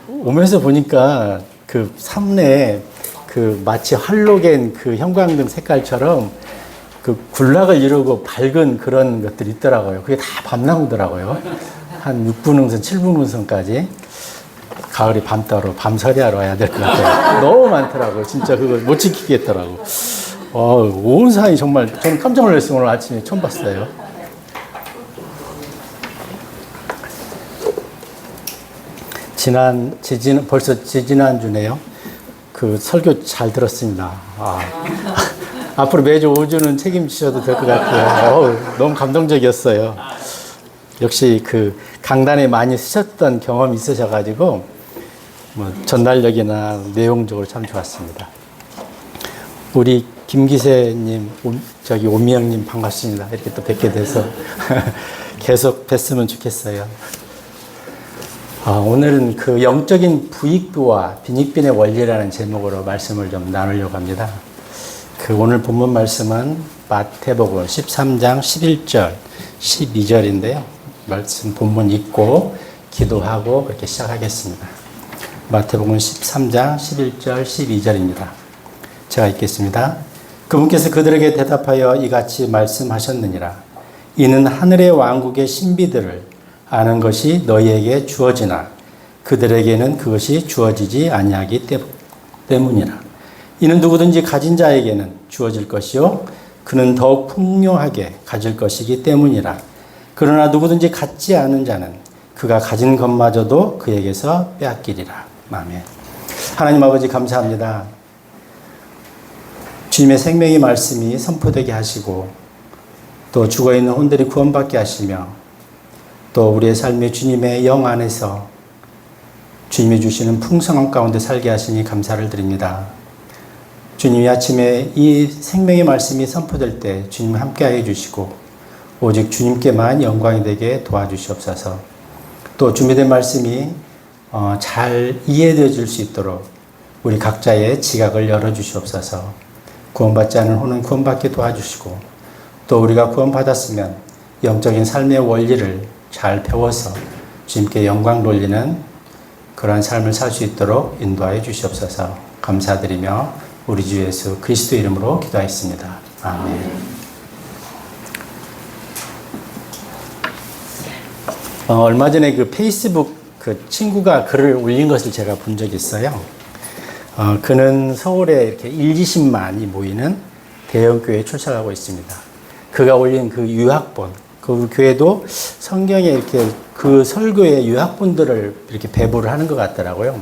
오면서 보니까 그 삼내에 그 마치 할로겐 그 형광등 색깔처럼 그 군락을 이루고 밝은 그런 것들이 있더라고요. 그게 다 밤나무더라고요. 한 6분흥선, 7분흥선까지. 가을이 밤따로, 밤서리하러 와야 될 것 같아요. 너무 많더라고요. 진짜 그걸 못 지키겠더라고. 온 산이 정말, 저는 깜짝 놀랐어요. 오늘 아침에 처음 봤어요. 벌써 지지난주네요. 그 설교 잘 들었습니다. 앞으로 매주 5주는 책임지셔도 될 것 같고요. 너무 감동적이었어요. 역시 그 강단에 많이 쓰셨던 경험이 있으셔가지고, 전달력이나 내용적으로 참 좋았습니다. 우리 김기세님, 오미영님 반갑습니다. 이렇게 또 뵙게 돼서 계속 뵀으면 좋겠어요. 오늘은 그 영적인 부익부와 빈익빈의 원리라는 제목으로 말씀을 좀 나누려고 합니다. 그 오늘 본문 말씀은 마태복음 13장 11절, 12절인데요. 말씀 본문 읽고 기도하고 그렇게 시작하겠습니다. 마태복음 13장 11절, 12절입니다. 제가 읽겠습니다. 그분께서 그들에게 대답하여 이같이 말씀하셨느니라. 이는 하늘의 왕국의 신비들을 아는 것이 너희에게 주어지나 그들에게는 그것이 주어지지 아니하기 때문이라. 이는 누구든지 가진 자에게는 주어질 것이요 그는 더욱 풍요하게 가질 것이기 때문이라. 그러나 누구든지 갖지 않은 자는 그가 가진 것마저도 그에게서 빼앗기리라. 아멘. 하나님 아버지 감사합니다. 주님의 생명의 말씀이 선포되게 하시고 또 죽어있는 혼들이 구원받게 하시며 또 우리의 삶에 주님의 영 안에서 주님이 주시는 풍성함 가운데 살게 하시니 감사를 드립니다. 주님이 아침에 이 생명의 말씀이 선포될 때 주님 함께하여 주시고 오직 주님께만 영광이 되게 도와주시옵소서. 또 준비된 말씀이 잘 이해되어질 수 있도록 우리 각자의 지각을 열어주시옵소서. 구원받지 않은 혼은 구원받게 도와주시고 또 우리가 구원받았으면 영적인 삶의 원리를 잘 배워서 주님께 영광 돌리는 그러한 삶을 살 수 있도록 인도하여 주시옵소서. 감사드리며 우리 주 예수 그리스도 이름으로 기도하였습니다. 아멘. 얼마 전에 그 페이스북 그 친구가 글을 올린 것을 제가 본 적이 있어요. 그는 서울에 이렇게 1~20만이 모이는 대형교회에 출석하고 있습니다. 그가 올린 그 유학본, 그 교회도 성경에 이렇게 그 설교의 유학본들을 이렇게 배부를 하는 것 같더라고요.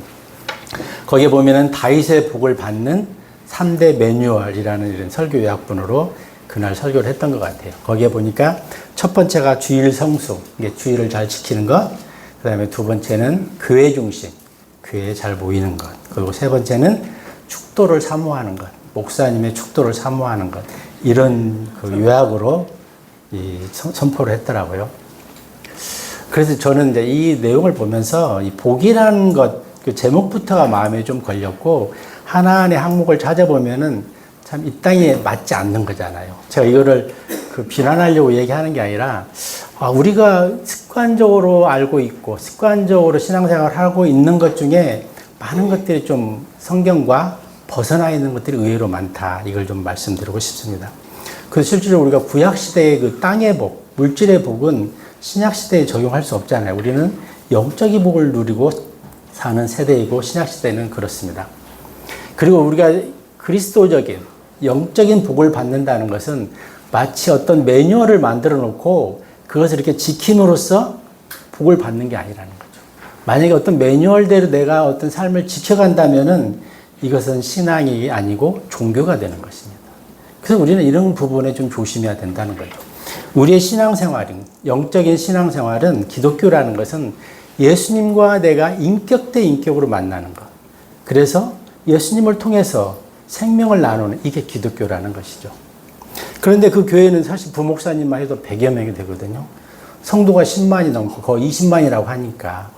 거기에 보면은 다윗의 복을 받는 3대 매뉴얼이라는 이런 설교 유학본으로 그날 설교를 했던 것 같아요. 거기에 보니까 첫 번째가 주일 성수, 이게 주일을 잘 지키는 것. 그 다음에 두 번째는 교회 중심, 교회에 잘 모이는 것. 그리고 세 번째는 축도를 사모하는 것, 목사님의 축도를 사모하는 것. 이런 그 요약으로 선포를 했더라고요. 그래서 저는 이제 이 내용을 보면서 이 복이라는 것, 그 제목부터가 마음에 좀 걸렸고, 하나하나의 항목을 찾아보면은 참 이 땅에 맞지 않는 거잖아요. 제가 이거를 그 비난하려고 얘기하는 게 아니라, 우리가 습관적으로 알고 있고, 습관적으로 신앙생활을 하고 있는 것 중에 많은 것들이 좀 성경과 벗어나 있는 것들이 의외로 많다. 이걸 좀 말씀드리고 싶습니다. 그래서 실제로 우리가 구약시대의 그 땅의 복, 물질의 복은 신약시대에 적용할 수 없잖아요. 우리는 영적인 복을 누리고 사는 세대이고 신약시대는 그렇습니다. 그리고 우리가 그리스도적인 영적인 복을 받는다는 것은 마치 어떤 매뉴얼을 만들어 놓고 그것을 이렇게 지킴으로써 복을 받는 게 아니라는 거죠. 만약에 어떤 매뉴얼대로 내가 어떤 삶을 지켜간다면은 이것은 신앙이 아니고 종교가 되는 것입니다. 그래서 우리는 이런 부분에 좀 조심해야 된다는 거죠. 우리의 신앙생활은, 영적인 신앙생활은 기독교라는 것은 예수님과 내가 인격 대 인격으로 만나는 것. 그래서 예수님을 통해서 생명을 나누는 이게 기독교라는 것이죠. 그런데 그 교회는 사실 부목사님만 해도 100여 명이 되거든요. 성도가 10만이 넘고 거의 20만이라고 하니까.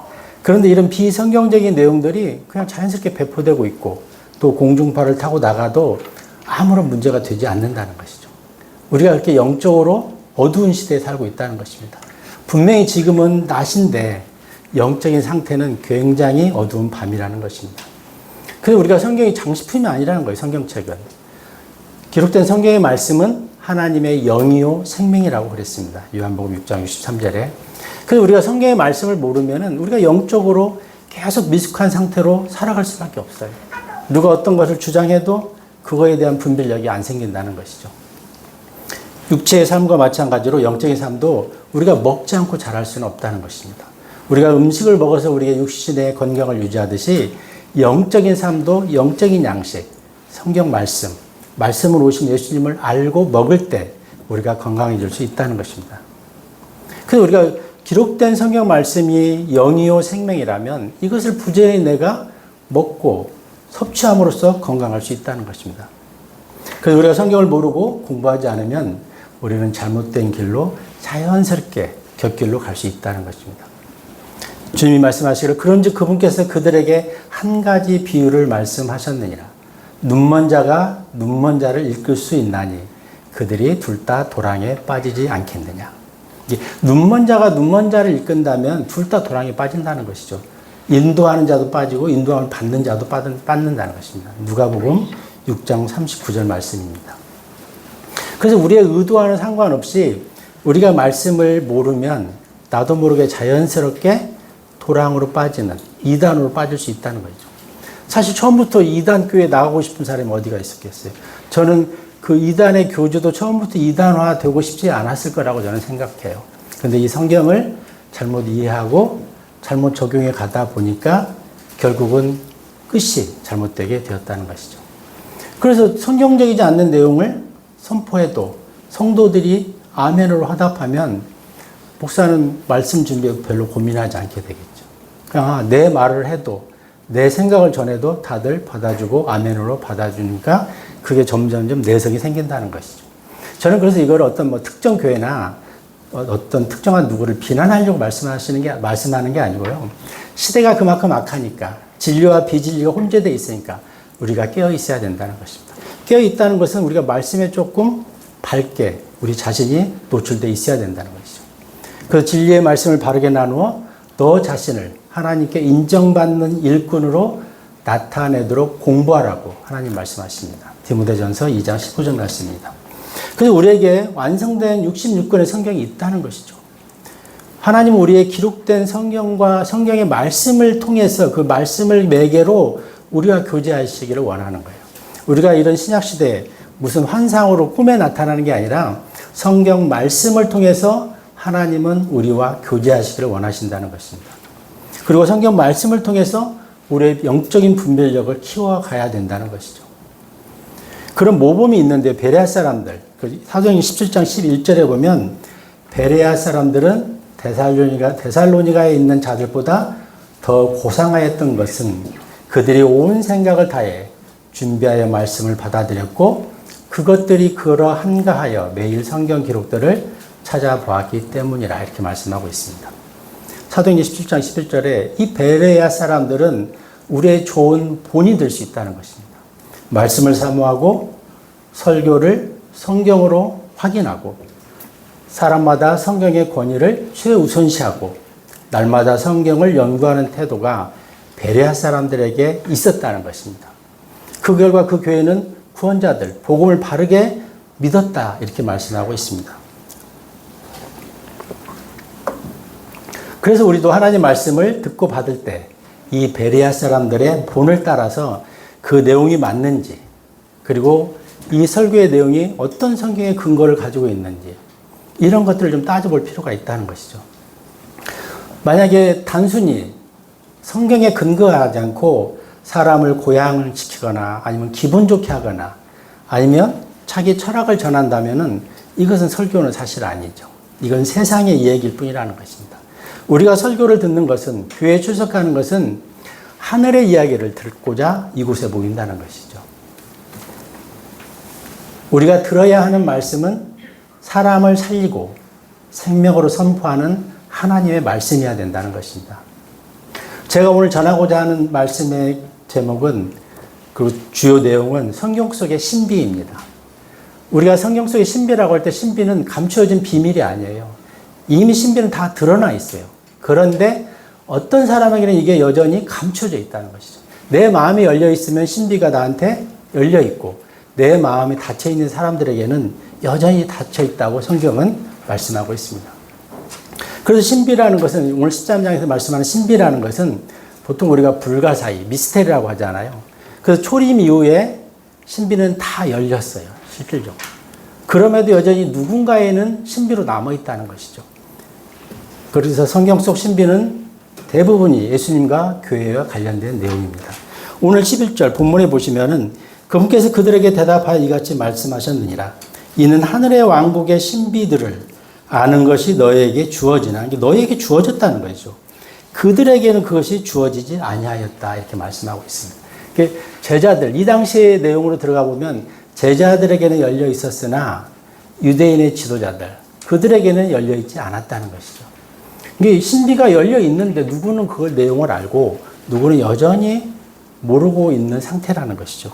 그런데 이런 비성경적인 내용들이 그냥 자연스럽게 배포되고 있고 또 공중파를 타고 나가도 아무런 문제가 되지 않는다는 것이죠. 우리가 그렇게 영적으로 어두운 시대에 살고 있다는 것입니다. 분명히 지금은 낮인데 영적인 상태는 굉장히 어두운 밤이라는 것입니다. 그래서 우리가 성경이 장식품이 아니라는 거예요. 성경책은. 기록된 성경의 말씀은 하나님의 영이요 생명이라고 그랬습니다. 요한복음 6장 63절에. 그래서 우리가 성경의 말씀을 모르면은 우리가 영적으로 계속 미숙한 상태로 살아갈 수밖에 없어요. 누가 어떤 것을 주장해도 그거에 대한 분별력이 안 생긴다는 것이죠. 육체의 삶과 마찬가지로 영적인 삶도 우리가 먹지 않고 자랄 수는 없다는 것입니다. 우리가 음식을 먹어서 우리의 육신의 건강을 유지하듯이 영적인 삶도 영적인 양식, 성경 말씀, 말씀으로 오신 예수님을 알고 먹을 때 우리가 건강해질 수 있다는 것입니다. 그래서 우리가 기록된 성경 말씀이 영이요 생명이라면 이것을 부지런히 내가 먹고 섭취함으로써 건강할 수 있다는 것입니다. 그래서 우리가 성경을 모르고 공부하지 않으면 우리는 잘못된 길로 자연스럽게 곁길로 갈 수 있다는 것입니다. 주님이 말씀하시기를 그런즉 그분께서 그들에게 한 가지 비유를 말씀하셨느니라. 눈먼 자가 눈먼 자를 이끌 수 있나니 그들이 둘 다 도랑에 빠지지 않겠느냐. 눈먼 자가 눈먼 자를 이끈다면 둘 다 도랑에 빠진다는 것이죠. 인도하는 자도 빠지고 인도함을 받는 자도 빠진다는 것입니다. 누가복음 6장 39절 말씀입니다. 그래서 우리의 의도와는 상관없이 우리가 말씀을 모르면 나도 모르게 자연스럽게 도랑으로 빠지는, 이단으로 빠질 수 있다는 거죠. 사실 처음부터 이단 교회에 나가고 싶은 사람이 어디가 있었겠어요. 저는 그 이단의 교주도 처음부터 이단화 되고 싶지 않았을 거라고 저는 생각해요. 그런데 이 성경을 잘못 이해하고 잘못 적용해 가다 보니까 결국은 끝이 잘못되게 되었다는 것이죠. 그래서 성경적이지 않는 내용을 선포해도 성도들이 아멘으로 화답하면 목사는 말씀 준비에 별로 고민하지 않게 되겠죠. 그냥 내 말을 해도 내 생각을 전해도 다들 받아주고 아멘으로 받아주니까 그게 점점점 내성이 생긴다는 것이죠. 저는 그래서 이걸 어떤 특정 교회나 어떤 특정한 누구를 비난하려고 말씀하는 게 아니고요. 시대가 그만큼 악하니까 진리와 비진리가 혼재되어 있으니까 우리가 깨어 있어야 된다는 것입니다. 깨어 있다는 것은 우리가 말씀에 조금 밝게 우리 자신이 노출되어 있어야 된다는 것이죠. 그 진리의 말씀을 바르게 나누어 너 자신을 하나님께 인정받는 일꾼으로 나타내도록 공부하라고 하나님 말씀하십니다. 디모데전서 2장 19절 말씀입니다. 그래서 우리에게 완성된 66권의 성경이 있다는 것이죠. 하나님은 우리의 기록된 성경과 성경의 말씀을 통해서 그 말씀을 매개로 우리와 교제하시기를 원하는 거예요. 우리가 이런 신약시대에 무슨 환상으로 꿈에 나타나는 게 아니라 성경 말씀을 통해서 하나님은 우리와 교제하시기를 원하신다는 것입니다. 그리고 성경 말씀을 통해서 우리의 영적인 분별력을 키워가야 된다는 것이죠. 그런 모범이 있는데 베레아 사람들, 사도행전 17장 11절에 보면 베레아 사람들은 데살로니가에 있는 자들보다 더 고상하였던 것은 그들이 온 생각을 다해 준비하여 말씀을 받아들였고 그것들이 그러한가 하여 매일 성경 기록들을 찾아보았기 때문이라 이렇게 말씀하고 있습니다. 사도행전 17장 11절에 이 베레아 사람들은 우리의 좋은 본이 될 수 있다는 것입니다. 말씀을 사모하고 설교를 성경으로 확인하고 사람마다 성경의 권위를 최우선시하고 날마다 성경을 연구하는 태도가 베레아 사람들에게 있었다는 것입니다. 그 결과 그 교회는 구원자들, 복음을 바르게 믿었다 이렇게 말씀하고 있습니다. 그래서 우리도 하나님 말씀을 듣고 받을 때 이 베레아 사람들의 본을 따라서 그 내용이 맞는지 그리고 이 설교의 내용이 어떤 성경의 근거를 가지고 있는지 이런 것들을 좀 따져볼 필요가 있다는 것이죠. 만약에 단순히 성경에 근거하지 않고 사람을 고양시키거나 아니면 기분 좋게 하거나 아니면 자기 철학을 전한다면은 이것은 설교는 사실 아니죠. 이건 세상의 이야기일 뿐이라는 것입니다. 우리가 설교를 듣는 것은 교회에 출석하는 것은 하늘의 이야기를 듣고자 이곳에 모인다는 것이죠. 우리가 들어야 하는 말씀은 사람을 살리고 생명으로 선포하는 하나님의 말씀이어야 된다는 것입니다. 제가 오늘 전하고자 하는 말씀의 제목은 그 주요 내용은 성경 속의 신비입니다. 우리가 성경 속의 신비라고 할 때 신비는 감추어진 비밀이 아니에요. 이미 신비는 다 드러나 있어요. 그런데 어떤 사람에게는 이게 여전히 감춰져 있다는 것이죠. 내 마음이 열려 있으면 신비가 나한테 열려 있고, 내 마음이 닫혀 있는 사람들에게는 여전히 닫혀 있다고 성경은 말씀하고 있습니다. 그래서 신비라는 것은, 오늘 13장에서 말씀하는 신비라는 것은 보통 우리가 불가사의, 미스테리라고 하잖아요. 그래서 초림 이후에 신비는 다 열렸어요, 실질적으로. 그럼에도 여전히 누군가에는 신비로 남아있다는 것이죠. 그래서 성경 속 신비는 대부분이 예수님과 교회와 관련된 내용입니다. 오늘 11절 본문에 보시면은 그분께서 그들에게 대답하여 이같이 말씀하셨느니라. 이는 하늘의 왕국의 신비들을 아는 것이 너에게 주어지나, 너에게 주어졌다는 거죠. 그들에게는 그것이 주어지지 아니하였다, 이렇게 말씀하고 있습니다. 제자들, 이 당시의 내용으로 들어가 보면 제자들에게는 열려 있었으나 유대인의 지도자들, 그들에게는 열려 있지 않았다는 것이죠. 이게 신비가 열려 있는데 누구는 그걸 내용을 알고 누구는 여전히 모르고 있는 상태라는 것이죠.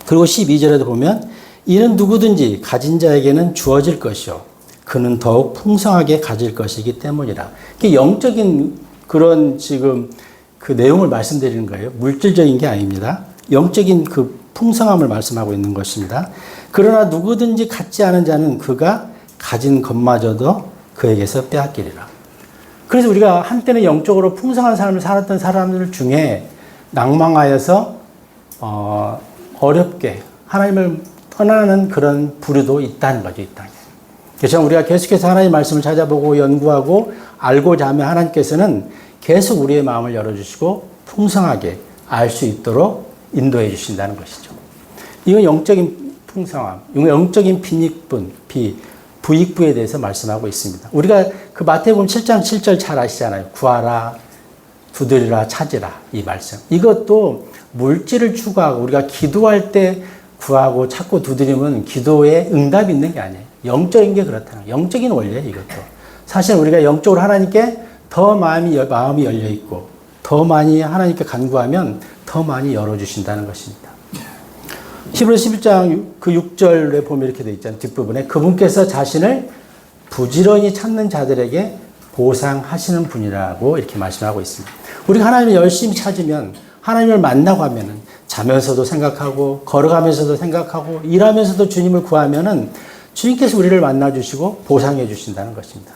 그리고 12절에도 보면 이는 누구든지 가진 자에게는 주어질 것이요 그는 더욱 풍성하게 가질 것이기 때문이라. 이게 영적인 그런 지금 그 내용을 말씀드리는 거예요. 물질적인 게 아닙니다. 영적인 그 풍성함을 말씀하고 있는 것입니다. 그러나 누구든지 갖지 않은 자는 그가 가진 것마저도 그에게서 빼앗기리라. 그래서 우리가 한때는 영적으로 풍성한 삶을 살았던 사람들 중에 낭망하여서 어렵게 하나님을 떠나는 그런 부류도 있다는 거죠, 이 땅에. 그래서 우리가 계속해서 하나님의 말씀을 찾아보고 연구하고 알고자 하면 하나님께서는 계속 우리의 마음을 열어주시고 풍성하게 알 수 있도록 인도해 주신다는 것이죠. 이건 영적인 풍성함, 영적인 부익부에 대해서 말씀하고 있습니다. 우리가 그 마태복음 7장 7절 잘 아시잖아요. 구하라, 두드리라, 찾으라, 이 말씀. 이것도 물질을 추구하고 우리가 기도할 때 구하고 찾고 두드리면 기도에 응답이 있는 게 아니에요. 영적인 게 그렇다는 거예요. 영적인 원리예요, 이것도. 사실 우리가 영적으로 하나님께 더 마음이 열려 있고 더 많이 하나님께 간구하면 더 많이 열어주신다는 것입니다. 히브리서 11장 그 6절에 보면 이렇게 되어 있잖아요. 뒷부분에 그분께서 자신을 부지런히 찾는 자들에게 보상하시는 분이라고 이렇게 말씀하고 있습니다. 우리가 하나님을 열심히 찾으면 하나님을 만나고 하면은 자면서도 생각하고 걸어가면서도 생각하고 일하면서도 주님을 구하면은 주님께서 우리를 만나주시고 보상해 주신다는 것입니다.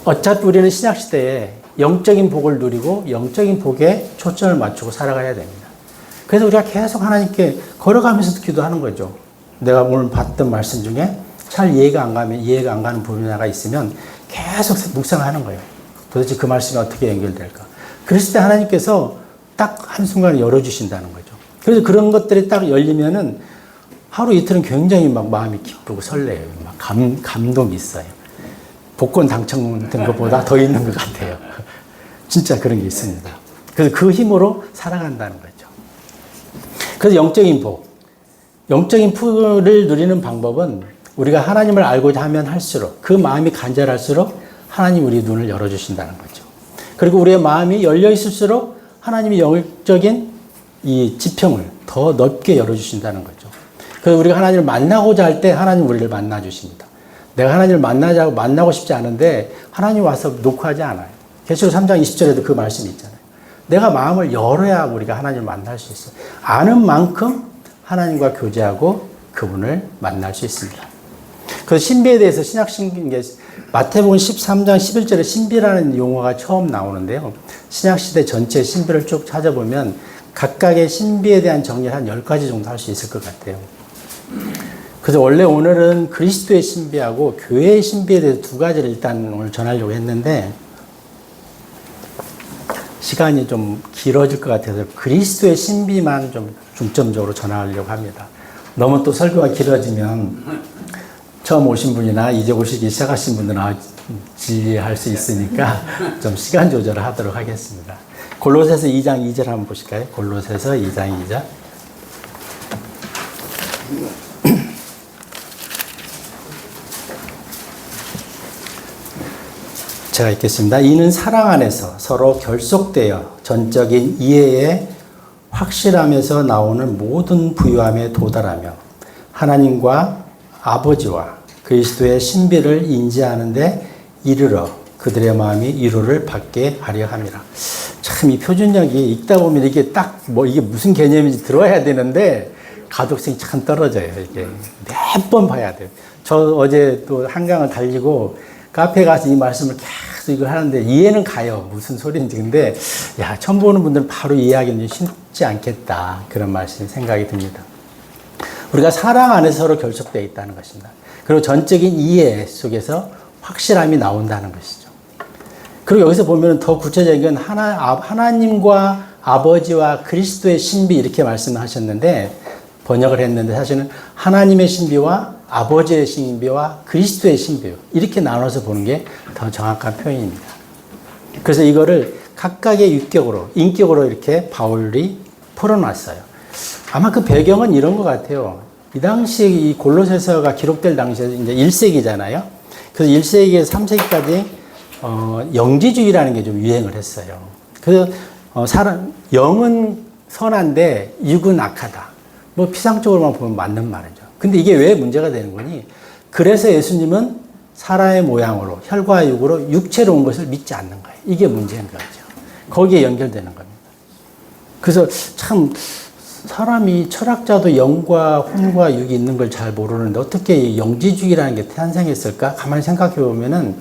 어차피 우리는 신약시대에 영적인 복을 누리고 영적인 복에 초점을 맞추고 살아가야 됩니다. 그래서 우리가 계속 하나님께 걸어가면서도 기도하는 거죠. 내가 오늘 봤던 말씀 중에 잘 이해가 안 가는 부분이 하나 있으면 계속 묵상하는 거예요. 도대체 그 말씀이 어떻게 연결될까? 그랬을 때 하나님께서 딱 한순간에 열어주신다는 거죠. 그래서 그런 것들이 딱 열리면은 하루 이틀은 굉장히 막 마음이 기쁘고 설레요. 막 감동이 있어요. 복권 당첨된 것보다 더 있는 것 같아요. 진짜 그런 게 있습니다. 그래서 그 힘으로 살아간다는 거죠. 그래서 영적인 복, 영적인福을 누리는 방법은 우리가 하나님을 알고자 하면 할수록 그 마음이 간절할수록 하나님 우리 눈을 열어주신다는 거죠. 그리고 우리의 마음이 열려 있을수록 하나님이 영적인 이 지평을 더 넓게 열어주신다는 거죠. 그래서 우리가 하나님을 만나고자 할 때 하나님 우리를 만나주십니다. 내가 하나님을 만나고 싶지 않은데 하나님 와서 놓고 하지 않아요. 계시록 3장 20절에도 그 말씀이 있잖아요. 내가 마음을 열어야 우리가 하나님을 만날 수 있어요. 아는 만큼 하나님과 교제하고 그분을 만날 수 있습니다. 그래서 신비에 대해서 신약신경에 마태복음 13장 11절에 신비라는 용어가 처음 나오는데요. 신약시대 전체 신비를 쭉 찾아보면 각각의 신비에 대한 정리를 한 10가지 정도 할 수 있을 것 같아요. 그래서 원래 오늘은 그리스도의 신비하고 교회의 신비에 대해서 두 가지를 일단 오늘 전하려고 했는데 시간이 좀 길어질 것 같아서 그리스도의 신비만 좀 중점적으로 전하려고 합니다. 너무 또 설교가 길어지면 처음 오신 분이나 이제 오시기 시작하신 분들은 질리할 수 있으니까 좀 시간 조절을 하도록 하겠습니다. 골로새서 2장 2절 한번 보실까요? 골로새서 2장 2절. 제가 읽겠습니다. 이는 사랑 안에서 서로 결속되어 전적인 이해의 확실함에서 나오는 모든 부유함에 도달하며 하나님과 아버지와 그리스도의 신비를 인지하는 데 이르러 그들의 마음이 위로를 받게 하려 함이라. 참 이 표준역이 읽다 보면 이게 딱 뭐 이게 무슨 개념인지 들어야 되는데 가독성이 참 떨어져요. 이게 몇 번 봐야 돼요. 저 어제 또 한강을 달리고 카페 가서 이 말씀을 계속 이걸 하는데 이해는 가요. 무슨 소리인지. 근데 야, 처음 보는 분들은 바로 이해하기는 쉽지 않겠다. 그런 말씀이 생각이 듭니다. 우리가 사랑 안에서 서로 결속되어 있다는 것입니다. 그리고 전적인 이해 속에서 확실함이 나온다는 것이죠. 그리고 여기서 보면 더 구체적인 건 하나님과 아버지와 그리스도의 신비 이렇게 말씀하셨는데 번역을 했는데 사실은 하나님의 신비와 아버지의 신비와 그리스도의 신비 이렇게 나눠서 보는 게 더 정확한 표현입니다. 그래서 이거를 각각의 유격으로 인격으로 이렇게 바울이 풀어놨어요. 아마 그 배경은 이런 것 같아요. 이 당시에 이 골로새서가 기록될 당시에 이제 1세기잖아요. 그래서 1세기에서 3세기까지 영지주의라는 게 좀 유행을 했어요. 그래서 영은 선한데 육은 악하다. 뭐 피상적으로만 보면 맞는 말이죠. 근데 이게 왜 문제가 되는 거니? 그래서 예수님은 사람의 모양으로 혈과 육으로 육체로 온 것을 믿지 않는 거예요. 이게 문제인 거죠. 거기에 연결되는 겁니다. 그래서 참 사람이 철학자도 영과 혼과 육이 있는 걸 잘 모르는데 어떻게 영지주의라는 게 탄생했을까? 가만히 생각해 보면은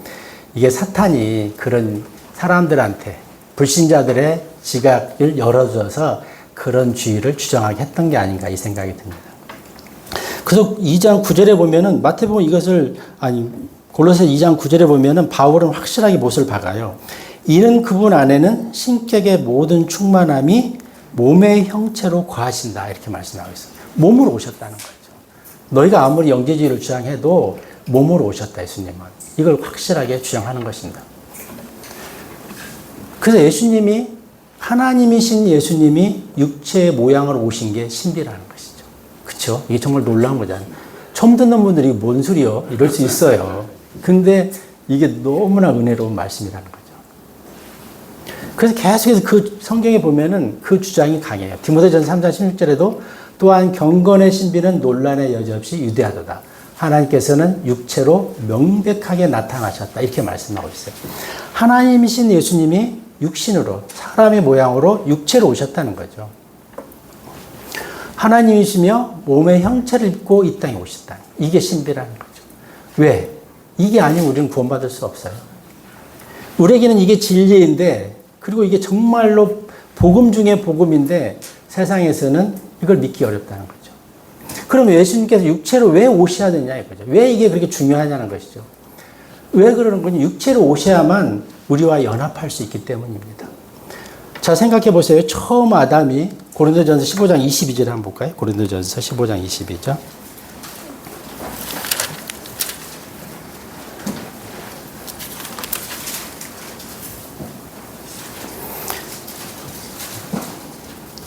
이게 사탄이 그런 사람들한테 불신자들의 지각을 열어줘서 그런 주의를 주장하게 했던 게 아닌가 이 생각이 듭니다. 그래서 2장 9절에 보면은 마태복음 이것을 골로새 2장 9절에 보면은 바울은 확실하게 못을 박아요. 이는 그분 안에는 신격의 모든 충만함이 몸의 형체로 거하신다 이렇게 말씀하고 있어요. 몸으로 오셨다는 거죠. 너희가 아무리 영지주의를 주장해도 몸으로 오셨다 예수님은. 이걸 확실하게 주장하는 것입니다. 그래서 예수님이 하나님이신 예수님이 육체의 모양으로 오신 게 신비라는 것이죠. 그렇죠? 이게 정말 놀라운 거잖아요. 처음 듣는 분들이 뭔 소리요? 이럴 수 있어요. 근데 이게 너무나 은혜로운 말씀이라는 거죠. 그래서 계속해서 그 성경에 보면은 그 주장이 강해요. 디모데전서 3장 16절에도 또한 경건의 신비는 논란의 여지없이 유대하도다. 하나님께서는 육체로 명백하게 나타나셨다. 이렇게 말씀하고 있어요. 하나님이신 예수님이 육신으로 사람의 모양으로 육체로 오셨다는 거죠. 하나님이시며 몸의 형체를 입고 이 땅에 오셨다. 이게 신비라는 거죠. 왜? 이게 아니면 우리는 구원받을 수 없어요. 우리에게는 이게 진리인데 그리고 이게 정말로 복음 중에 복음인데 세상에서는 이걸 믿기 어렵다는 거죠. 그럼 예수님께서 육체로 왜 오셔야 되냐 이거죠. 왜 이게 그렇게 중요하냐는 것이죠. 왜 그러는 거냐. 육체로 오셔야만 우리와 연합할 수 있기 때문입니다. 자, 생각해 보세요. 처음 아담이 고린도전서 15장 22절에 한번 볼까요? 고린도전서 15장 22절.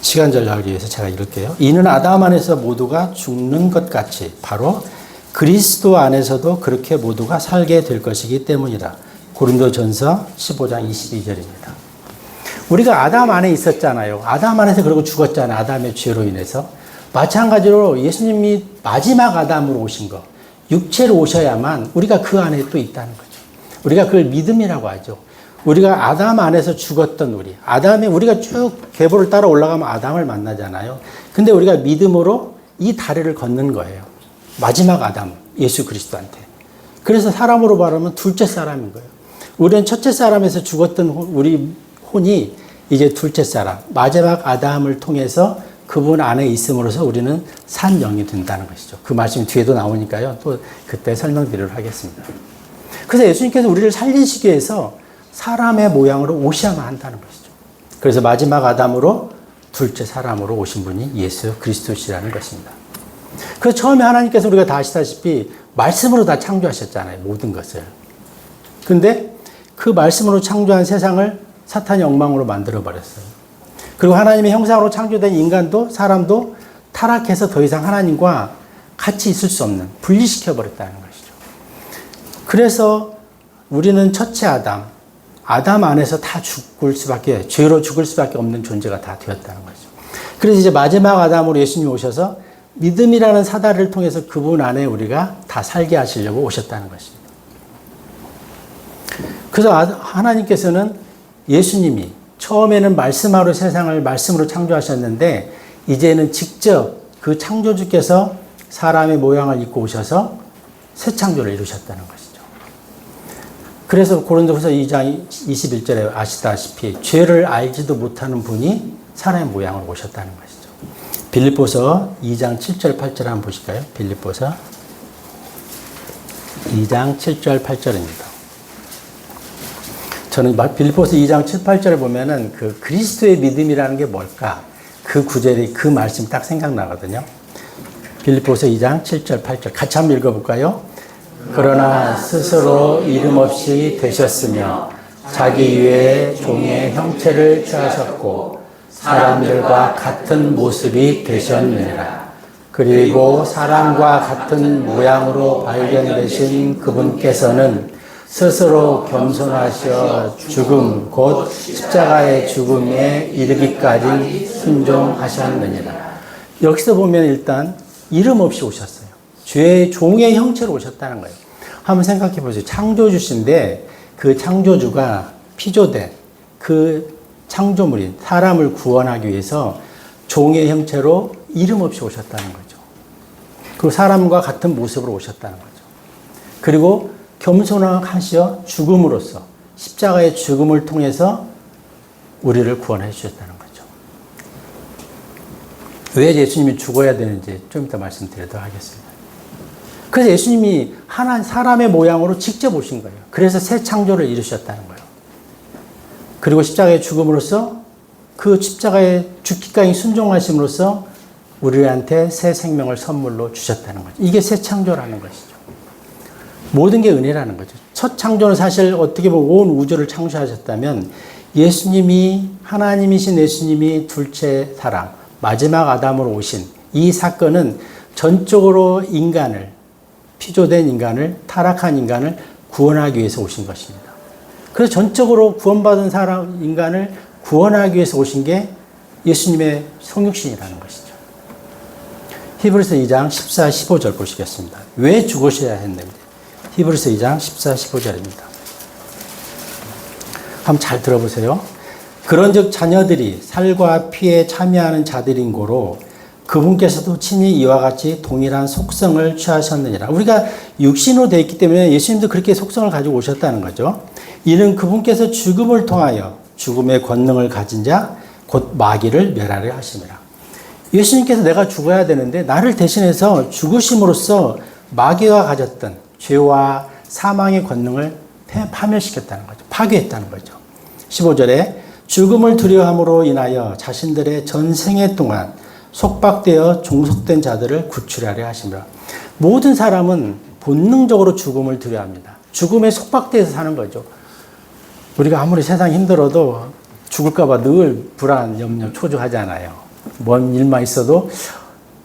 시간 전략을 위해서 제가 읽을게요. 이는 아담 안에서 모두가 죽는 것 같이 바로 그리스도 안에서도 그렇게 모두가 살게 될 것이기 때문이다. 고린도전서 15장 22절입니다. 우리가 아담 안에 있었잖아요. 아담 안에서 그러고 죽었잖아요. 아담의 죄로 인해서. 마찬가지로 예수님이 마지막 아담으로 오신 거, 육체로 오셔야만 우리가 그 안에 또 있다는 거죠. 우리가 그걸 믿음이라고 하죠. 우리가 아담 안에서 죽었던 우리가 쭉 계보를 따라 올라가면 아담을 만나잖아요. 근데 우리가 믿음으로 이 다리를 걷는 거예요. 마지막 아담, 예수 그리스도한테. 그래서 사람으로 말하면 둘째 사람인 거예요. 우리는 첫째 사람에서 죽었던 우리 혼이 이제 둘째 사람, 마지막 아담을 통해서 그분 안에 있음으로써 우리는 산 영이 된다는 것이죠. 그 말씀이 뒤에도 나오니까요. 또 그때 설명드리도록 하겠습니다. 그래서 예수님께서 우리를 살리시기 위해서 사람의 모양으로 오셔야만 한다는 것이죠. 그래서 마지막 아담으로 둘째 사람으로 오신 분이 예수 그리스도시라는 것입니다. 그래서 처음에 하나님께서 우리가 다 아시다시피 말씀으로 다 창조하셨잖아요. 모든 것을. 근데 그 말씀으로 창조한 세상을 사탄이 엉망으로 만들어버렸어요. 그리고 하나님의 형상으로 창조된 인간도 사람도 타락해서 더 이상 하나님과 같이 있을 수 없는 분리시켜버렸다는 것이죠. 그래서 우리는 첫째 아담 안에서 다 죄로 죽을 수밖에 없는 존재가 다 되었다는 거죠. 그래서 이제 마지막 아담으로 예수님이 오셔서 믿음이라는 사다리를 통해서 그분 안에 우리가 다 살게 하시려고 오셨다는 것입니다. 그래서 하나님께서는 예수님이 처음에는 말씀하러 세상을 말씀으로 창조하셨는데 이제는 직접 그 창조주께서 사람의 모양을 입고 오셔서 새 창조를 이루셨다는 것이죠. 그래서 고린도후서 2장 21절에 아시다시피 죄를 알지도 못하는 분이 사람의 모양으로 오셨다는 것이죠. 빌립보서 2장 7절 8절 한번 보실까요? 빌립보서 2장 7절 8절입니다. 저는 빌립보서 2장 7, 8절을 보면은 그 그리스도의 믿음이라는 게 뭘까? 그 구절이 그 말씀이 딱 생각나거든요. 빌립보서 2장 7절 8절 같이 한번 읽어볼까요? 그러나 스스로 이름 없이 되셨으며 자기 위에 종의 형체를 취하셨고 사람들과 같은 모습이 되셨느니라. 그리고 사람과 같은 모양으로 발견되신 그분께서는 스스로 겸손하셔 죽음 곧 십자가의 죽음에 이르기까지 순종하셨느니라. 여기서 보면 일단 이름 없이 오셨어요. 죄의 종의 형체로 오셨다는 거예요. 한번 생각해 보세요. 창조주신데 그 창조주가 피조된 그 창조물인 사람을 구원하기 위해서 종의 형체로 이름 없이 오셨다는 거죠. 그리고 사람과 같은 모습으로 오셨다는 거죠. 그리고 겸손하시어 죽음으로써 십자가의 죽음을 통해서 우리를 구원해 주셨다는 거죠. 왜 예수님이 죽어야 되는지 좀 이따 말씀드리도록 하겠습니다. 그래서 예수님이 사람의 모양으로 직접 오신 거예요. 그래서 새 창조를 이루셨다는 거예요. 그리고 십자가의 죽음으로써 그 십자가의 죽기까지 순종하심으로써 우리한테 새 생명을 선물로 주셨다는 거죠. 이게 새 창조라는 것이죠. 모든 게 은혜라는 거죠. 첫 창조는 사실 어떻게 보면 온 우주를 창조하셨다면 예수님이 하나님이신 예수님이 둘째 사람 마지막 아담으로 오신 이 사건은 전적으로 인간을 피조된 인간을 타락한 인간을 구원하기 위해서 오신 것입니다. 그래서 전적으로 구원받은 사람 인간을 구원하기 위해서 오신 게 예수님의 성육신이라는 것이죠. 히브리서 2장 14, 15절 보시겠습니다. 왜 죽으셔야 했는지. 히브리서 2장 14, 15절입니다. 한번 잘 들어보세요. 그런즉 자녀들이 살과 피에 참여하는 자들인 고로 그분께서도 친히 이와 같이 동일한 속성을 취하셨느니라. 우리가 육신으로 되어 있기 때문에 예수님도 그렇게 속성을 가지고 오셨다는 거죠. 이는 그분께서 죽음을 통하여 죽음의 권능을 가진 자 곧 마귀를 멸하려 하심이라. 예수님께서 내가 죽어야 되는데 나를 대신해서 죽으심으로써 마귀가 가졌던 죄와 사망의 권능을 파멸시켰다는 거죠. 파괴했다는 거죠. 15절에 죽음을 두려움으로 인하여 자신들의 전생애 동안 속박되어 종속된 자들을 구출하려 하심이라. 모든 사람은 본능적으로 죽음을 두려워합니다. 죽음에 속박되어서 사는 거죠. 우리가 아무리 세상이 힘들어도 죽을까봐 늘 불안, 염려, 초조하잖아요. 뭔 일만 있어도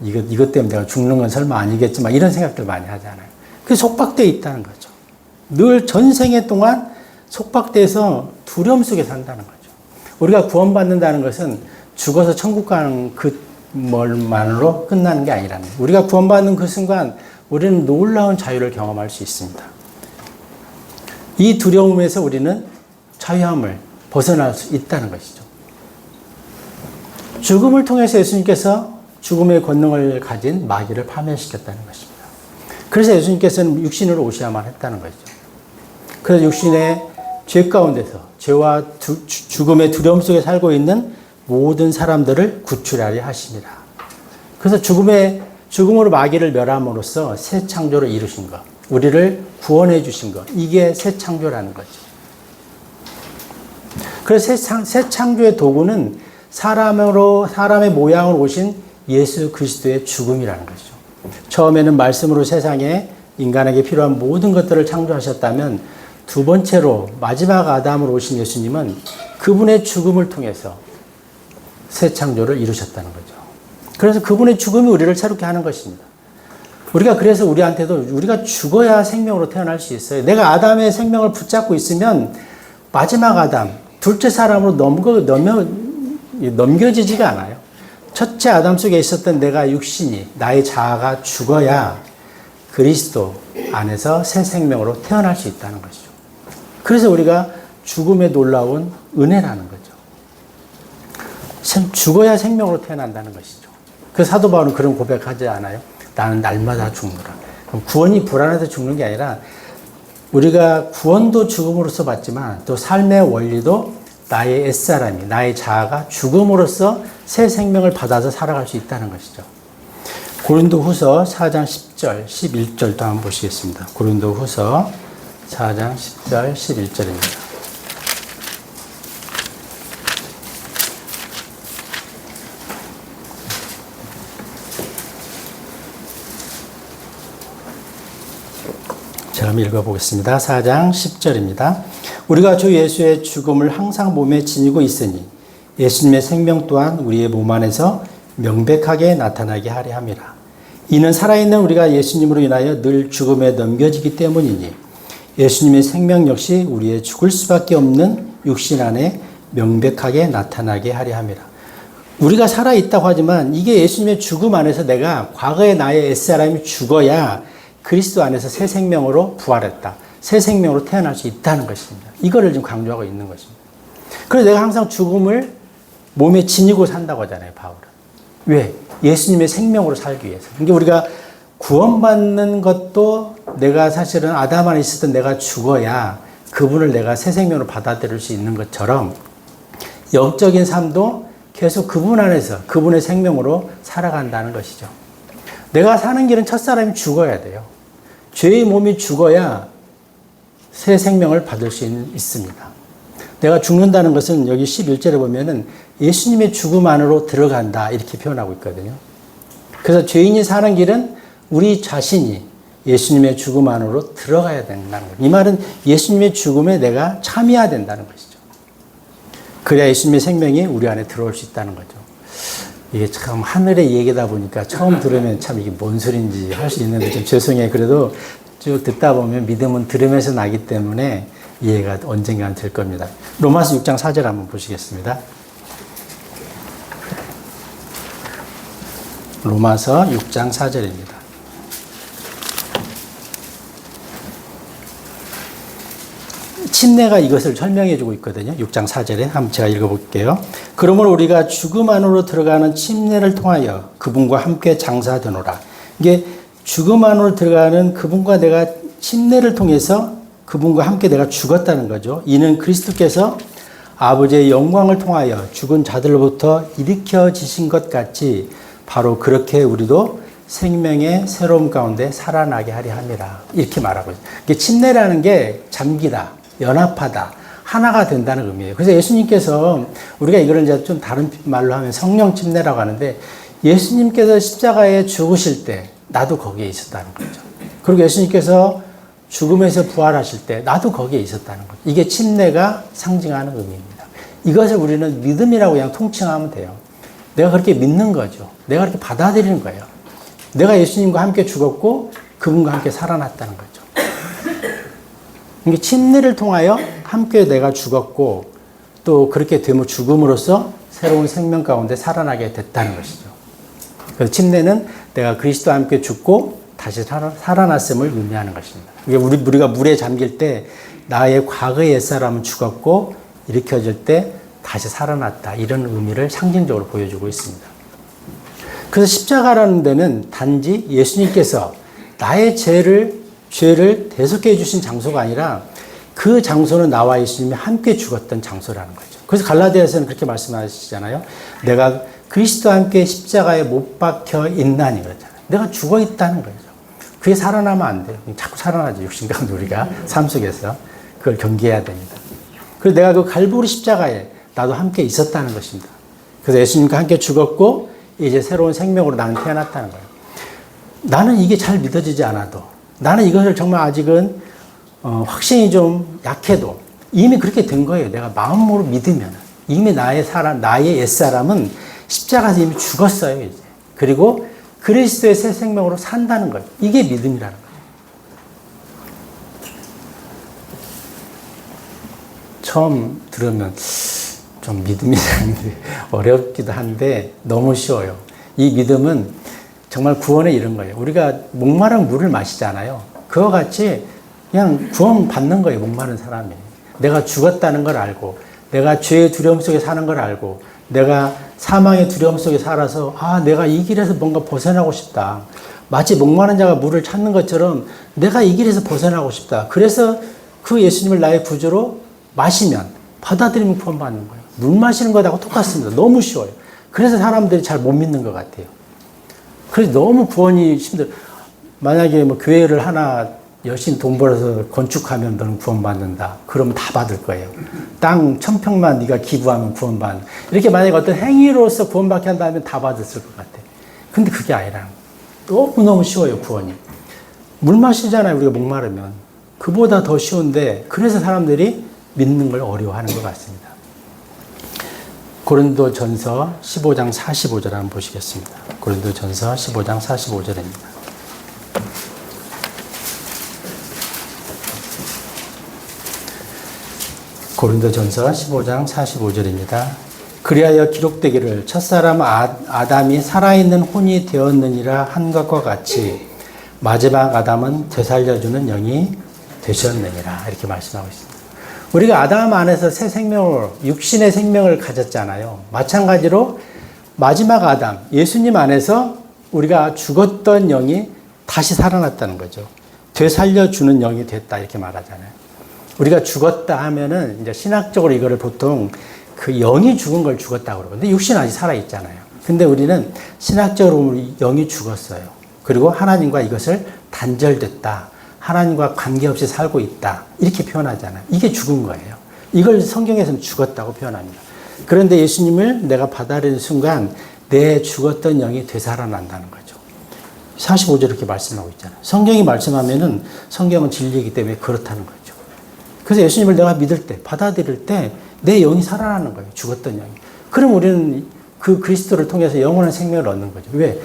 이것 때문에 내가 죽는 건 설마 아니겠지만 이런 생각들 많이 하잖아요. 그게 속박되어 있다는 거죠. 늘 전생애 동안 속박돼서 두려움 속에 산다는 거죠. 우리가 구원받는다는 것은 죽어서 천국 가는 그만으로 끝나는 게 아니라는 거예요. 우리가 구원받는 그 순간 우리는 놀라운 자유를 경험할 수 있습니다. 이 두려움에서 우리는 자유함을 벗어날 수 있다는 것이죠. 죽음을 통해서 예수님께서 죽음의 권능을 가진 마귀를 파멸시켰다는 것입니다. 그래서 예수님께서는 육신으로 오셔야만 했다는 거죠. 그래서 육신의 죄 가운데서 죄와 죽음의 두려움 속에 살고 있는 모든 사람들을 구출하려 하십니다. 그래서 죽음으로 마귀를 멸함으로써 새 창조를 이루신 것, 우리를 구원해 주신 것, 이게 새 창조라는 거죠. 그래서 새 창조의 도구는 사람의 모양으로 오신 예수 그리스도의 죽음이라는 것이죠. 처음에는 말씀으로 세상에 인간에게 필요한 모든 것들을 창조하셨다면 두 번째로 마지막 아담으로 오신 예수님은 그분의 죽음을 통해서 새 창조를 이루셨다는 거죠. 그래서 그분의 죽음이 우리를 새롭게 하는 것입니다. 우리가 그래서 우리한테도 우리가 죽어야 생명으로 태어날 수 있어요. 내가 아담의 생명을 붙잡고 있으면 마지막 아담, 둘째 사람으로 넘겨지지가 않아요. 첫째 아담 속에 있었던 내가 육신이, 나의 자아가 죽어야 그리스도 안에서 새 생명으로 태어날 수 있다는 것이죠. 그래서 우리가 죽음에 놀라운 은혜라는 거죠. 죽어야 생명으로 태어난다는 것이죠. 그 사도 바울은 그런 고백하지 않아요? 나는 날마다 죽노라. 구원이 불안해서 죽는 게 아니라 우리가 구원도 죽음으로써 받지만 또 삶의 원리도 나의 옛사람이, 나의 자아가 죽음으로써 새 생명을 받아서 살아갈 수 있다는 것이죠. 고린도후서 4장 10절, 11절도 한번 보시겠습니다. 고린도후서 4장 10절, 11절입니다. 제가 한번 읽어보겠습니다. 4장 10절입니다. 우리가 주 예수의 죽음을 항상 몸에 지니고 있으니 예수님의 생명 또한 우리의 몸 안에서 명백하게 나타나게 하려 함이라. 이는 살아있는 우리가 예수님으로 인하여 늘 죽음에 넘겨지기 때문이니 예수님의 생명 역시 우리의 죽을 수밖에 없는 육신 안에 명백하게 나타나게 하려 함이라. 우리가 살아있다고 하지만 이게 예수님의 죽음 안에서 내가 과거의 나의 옛사람이 죽어야 그리스도 안에서 새 생명으로 부활했다. 새 생명으로 태어날 수 있다는 것입니다. 이거를 지금 강조하고 있는 것입니다. 그래서 내가 항상 죽음을 몸에 지니고 산다고 하잖아요, 바울은. 왜? 예수님의 생명으로 살기 위해서. 그러니까 우리가 구원받는 것도 내가 사실은 아담 안에 있었던 내가 죽어야 그분을 내가 새 생명으로 받아들일 수 있는 것처럼 영적인 삶도 계속 그분 안에서 그분의 생명으로 살아간다는 것이죠. 내가 사는 길은 첫사람이 죽어야 돼요. 죄의 몸이 죽어야 새 생명을 받을 수 있습니다. 내가 죽는다는 것은 여기 11절에 보면은 예수님의 죽음 안으로 들어간다 이렇게 표현하고 있거든요. 그래서 죄인이 사는 길은 우리 자신이 예수님의 죽음 안으로 들어가야 된다는 거예요. 이 말은 예수님의 죽음에 내가 참여해야 된다는 것이죠. 그래야 예수님의 생명이 우리 안에 들어올 수 있다는 거죠. 이게 참 하늘의 얘기다 보니까 처음 들으면 참 이게 뭔 소리인지 할 수 있는데 좀 죄송해요. 그래도 쭉 듣다 보면 믿음은 들으면서 나기 때문에 이해가 언젠가는 될 겁니다. 로마서 6장 4절 한번 보시겠습니다. 로마서 6장 4절입니다. 침례가 이것을 설명해 주고 있거든요. 6장 4절에 한번 제가 읽어볼게요. 그러므로 우리가 죽음 안으로 들어가는 침례를 통하여 그분과 함께 장사되노라. 이게 죽음 안으로 들어가는 그분과 내가 침례를 통해서 그분과 함께 내가 죽었다는 거죠. 이는 그리스도께서 아버지의 영광을 통하여 죽은 자들로부터 일으켜지신 것 같이 바로 그렇게 우리도 생명의 새로움 가운데 살아나게 하려 함이라. 이렇게 말하고 있어요. 이게 침례라는 게 잠기다, 연합하다, 하나가 된다는 의미예요. 그래서 예수님께서 우리가 이거를 이제 좀 다른 말로 하면 성령 침례라고 하는데 예수님께서 십자가에 죽으실 때 나도 거기에 있었다는 거죠. 그리고 예수님께서 죽음에서 부활하실 때 나도 거기에 있었다는 거죠. 이게 침례가 상징하는 의미입니다. 이것을 우리는 믿음이라고 그냥 통칭하면 돼요. 내가 그렇게 믿는 거죠. 내가 그렇게 받아들이는 거예요. 내가 예수님과 함께 죽었고 그분과 함께 살아났다는 거죠. 이게 침례를 통하여 함께 내가 죽었고 또 그렇게 되면 죽음으로써 새로운 생명 가운데 살아나게 됐다는 것이죠. 그래서 침례는 내가 그리스도와 함께 죽고 다시 살아났음을 의미하는 것입니다. 우리가 물에 잠길 때 나의 과거의 옛사람은 죽었고 일으켜질 때 다시 살아났다. 이런 의미를 상징적으로 보여주고 있습니다. 그래서 십자가라는 데는 단지 예수님께서 나의 죄를 대속해 주신 장소가 아니라 그 장소는 나와 예수님이 함께 죽었던 장소라는 거죠. 그래서 갈라디아서는 그렇게 말씀하시잖아요. 내가 그리스도와 함께 십자가에 못 박혀 있나니 그러잖아요. 내가 죽어 있다는 거죠. 그게 살아나면 안 돼요. 자꾸 살아나죠. 육신 가운데 우리가 삶 속에서 그걸 경계해야 됩니다. 그래서 내가 그 갈보리 십자가에 나도 함께 있었다는 것입니다. 그래서 예수님과 함께 죽었고 이제 새로운 생명으로 나는 태어났다는 거예요. 나는 이게 잘 믿어지지 않아도 나는 이것을 정말 아직은 확신이 좀 약해도 이미 그렇게 된 거예요. 내가 마음으로 믿으면 이미 나의 옛사람은 십자가에서 이미 죽었어요. 이제. 그리고 그리스도의 새 생명으로 산다는 거예요. 이게 믿음이라는 거예요. 처음 들으면 좀 믿음이라는 게 어렵기도 한데 너무 쉬워요. 이 믿음은 정말 구원에 이런 거예요. 우리가 목마른 물을 마시잖아요. 그와 같이 그냥 구원 받는 거예요. 목마른 사람이. 내가 죽었다는 걸 알고, 내가 죄의 두려움 속에 사는 걸 알고, 내가 사망의 두려움 속에 살아서 내가 이 길에서 뭔가 벗어나고 싶다. 마치 목마른 자가 물을 찾는 것처럼 내가 이 길에서 벗어나고 싶다. 그래서 그 예수님을 나의 구주로 마시면, 받아들이면 구원받는 거예요. 물 마시는 것하고 똑같습니다. 너무 쉬워요. 그래서 사람들이 잘 못 믿는 것 같아요. 그래서 너무 구원이 힘들어요. 만약에 뭐 교회를 하나 열심히 돈 벌어서 건축하면 너는 구원받는다. 그러면 다 받을 거예요. 땅 1000평만 네가 기부하면 구원받는. 이렇게 만약에 어떤 행위로서 구원받게 한다면 다 받았을 것 같아요. 근데 그게 아니라 너무너무 쉬워요, 구원이. 물 마시잖아요, 우리가 목마르면. 그보다 더 쉬운데 그래서 사람들이 믿는 걸 어려워하는 것 같습니다. 고린도전서 15장 45절 한번 보시겠습니다. 고린도전서 15장 45절입니다. 고린도전서 15장 45절입니다. 그리하여 기록되기를 첫사람 아담이 살아있는 혼이 되었느니라 한 것과 같이 마지막 아담은 되살려주는 영이 되셨느니라. 이렇게 말씀하고 있습니다. 우리가 아담 안에서 새 생명을, 육신의 생명을 가졌잖아요. 마찬가지로 마지막 아담, 예수님 안에서 우리가 죽었던 영이 다시 살아났다는 거죠. 되살려주는 영이 됐다 이렇게 말하잖아요. 우리가 죽었다 하면은 이제 신학적으로 이거를 보통 그 영이 죽은 걸 죽었다고 그러고, 근데 육신은 아직 살아있잖아요. 근데 우리는 신학적으로 영이 죽었어요. 그리고 하나님과 이것을 단절됐다. 하나님과 관계없이 살고 있다. 이렇게 표현하잖아요. 이게 죽은 거예요. 이걸 성경에서는 죽었다고 표현합니다. 그런데 예수님을 내가 받아들이는 순간 내 죽었던 영이 되살아난다는 거죠. 45절 이렇게 말씀하고 있잖아요. 성경이 말씀하면은 성경은 진리이기 때문에 그렇다는 거죠. 그래서 예수님을 내가 믿을 때, 받아들일 때 내 영이 살아나는 거예요. 죽었던 영이. 그럼 우리는 그 그리스도를 통해서 영원한 생명을 얻는 거죠. 왜?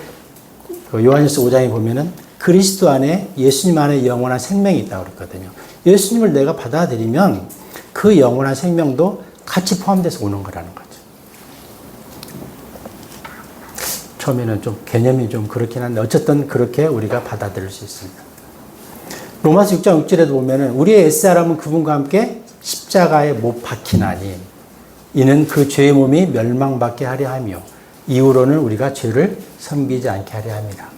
요한일서 5장에 보면은 그리스도 안에, 예수님 안에 영원한 생명이 있다고 그랬거든요. 예수님을 내가 받아들이면 그 영원한 생명도 같이 포함돼서 오는 거라는 거죠. 처음에는 좀 개념이 좀 그렇긴 한데 어쨌든 그렇게 우리가 받아들일 수 있습니다. 로마서 6장 6절에도 보면은 우리의 옛사람은 그분과 함께 십자가에 못 박히나니 이는 그 죄의 몸이 멸망받게 하려 하며 이후로는 우리가 죄를 섬기지 않게 하려 합니다.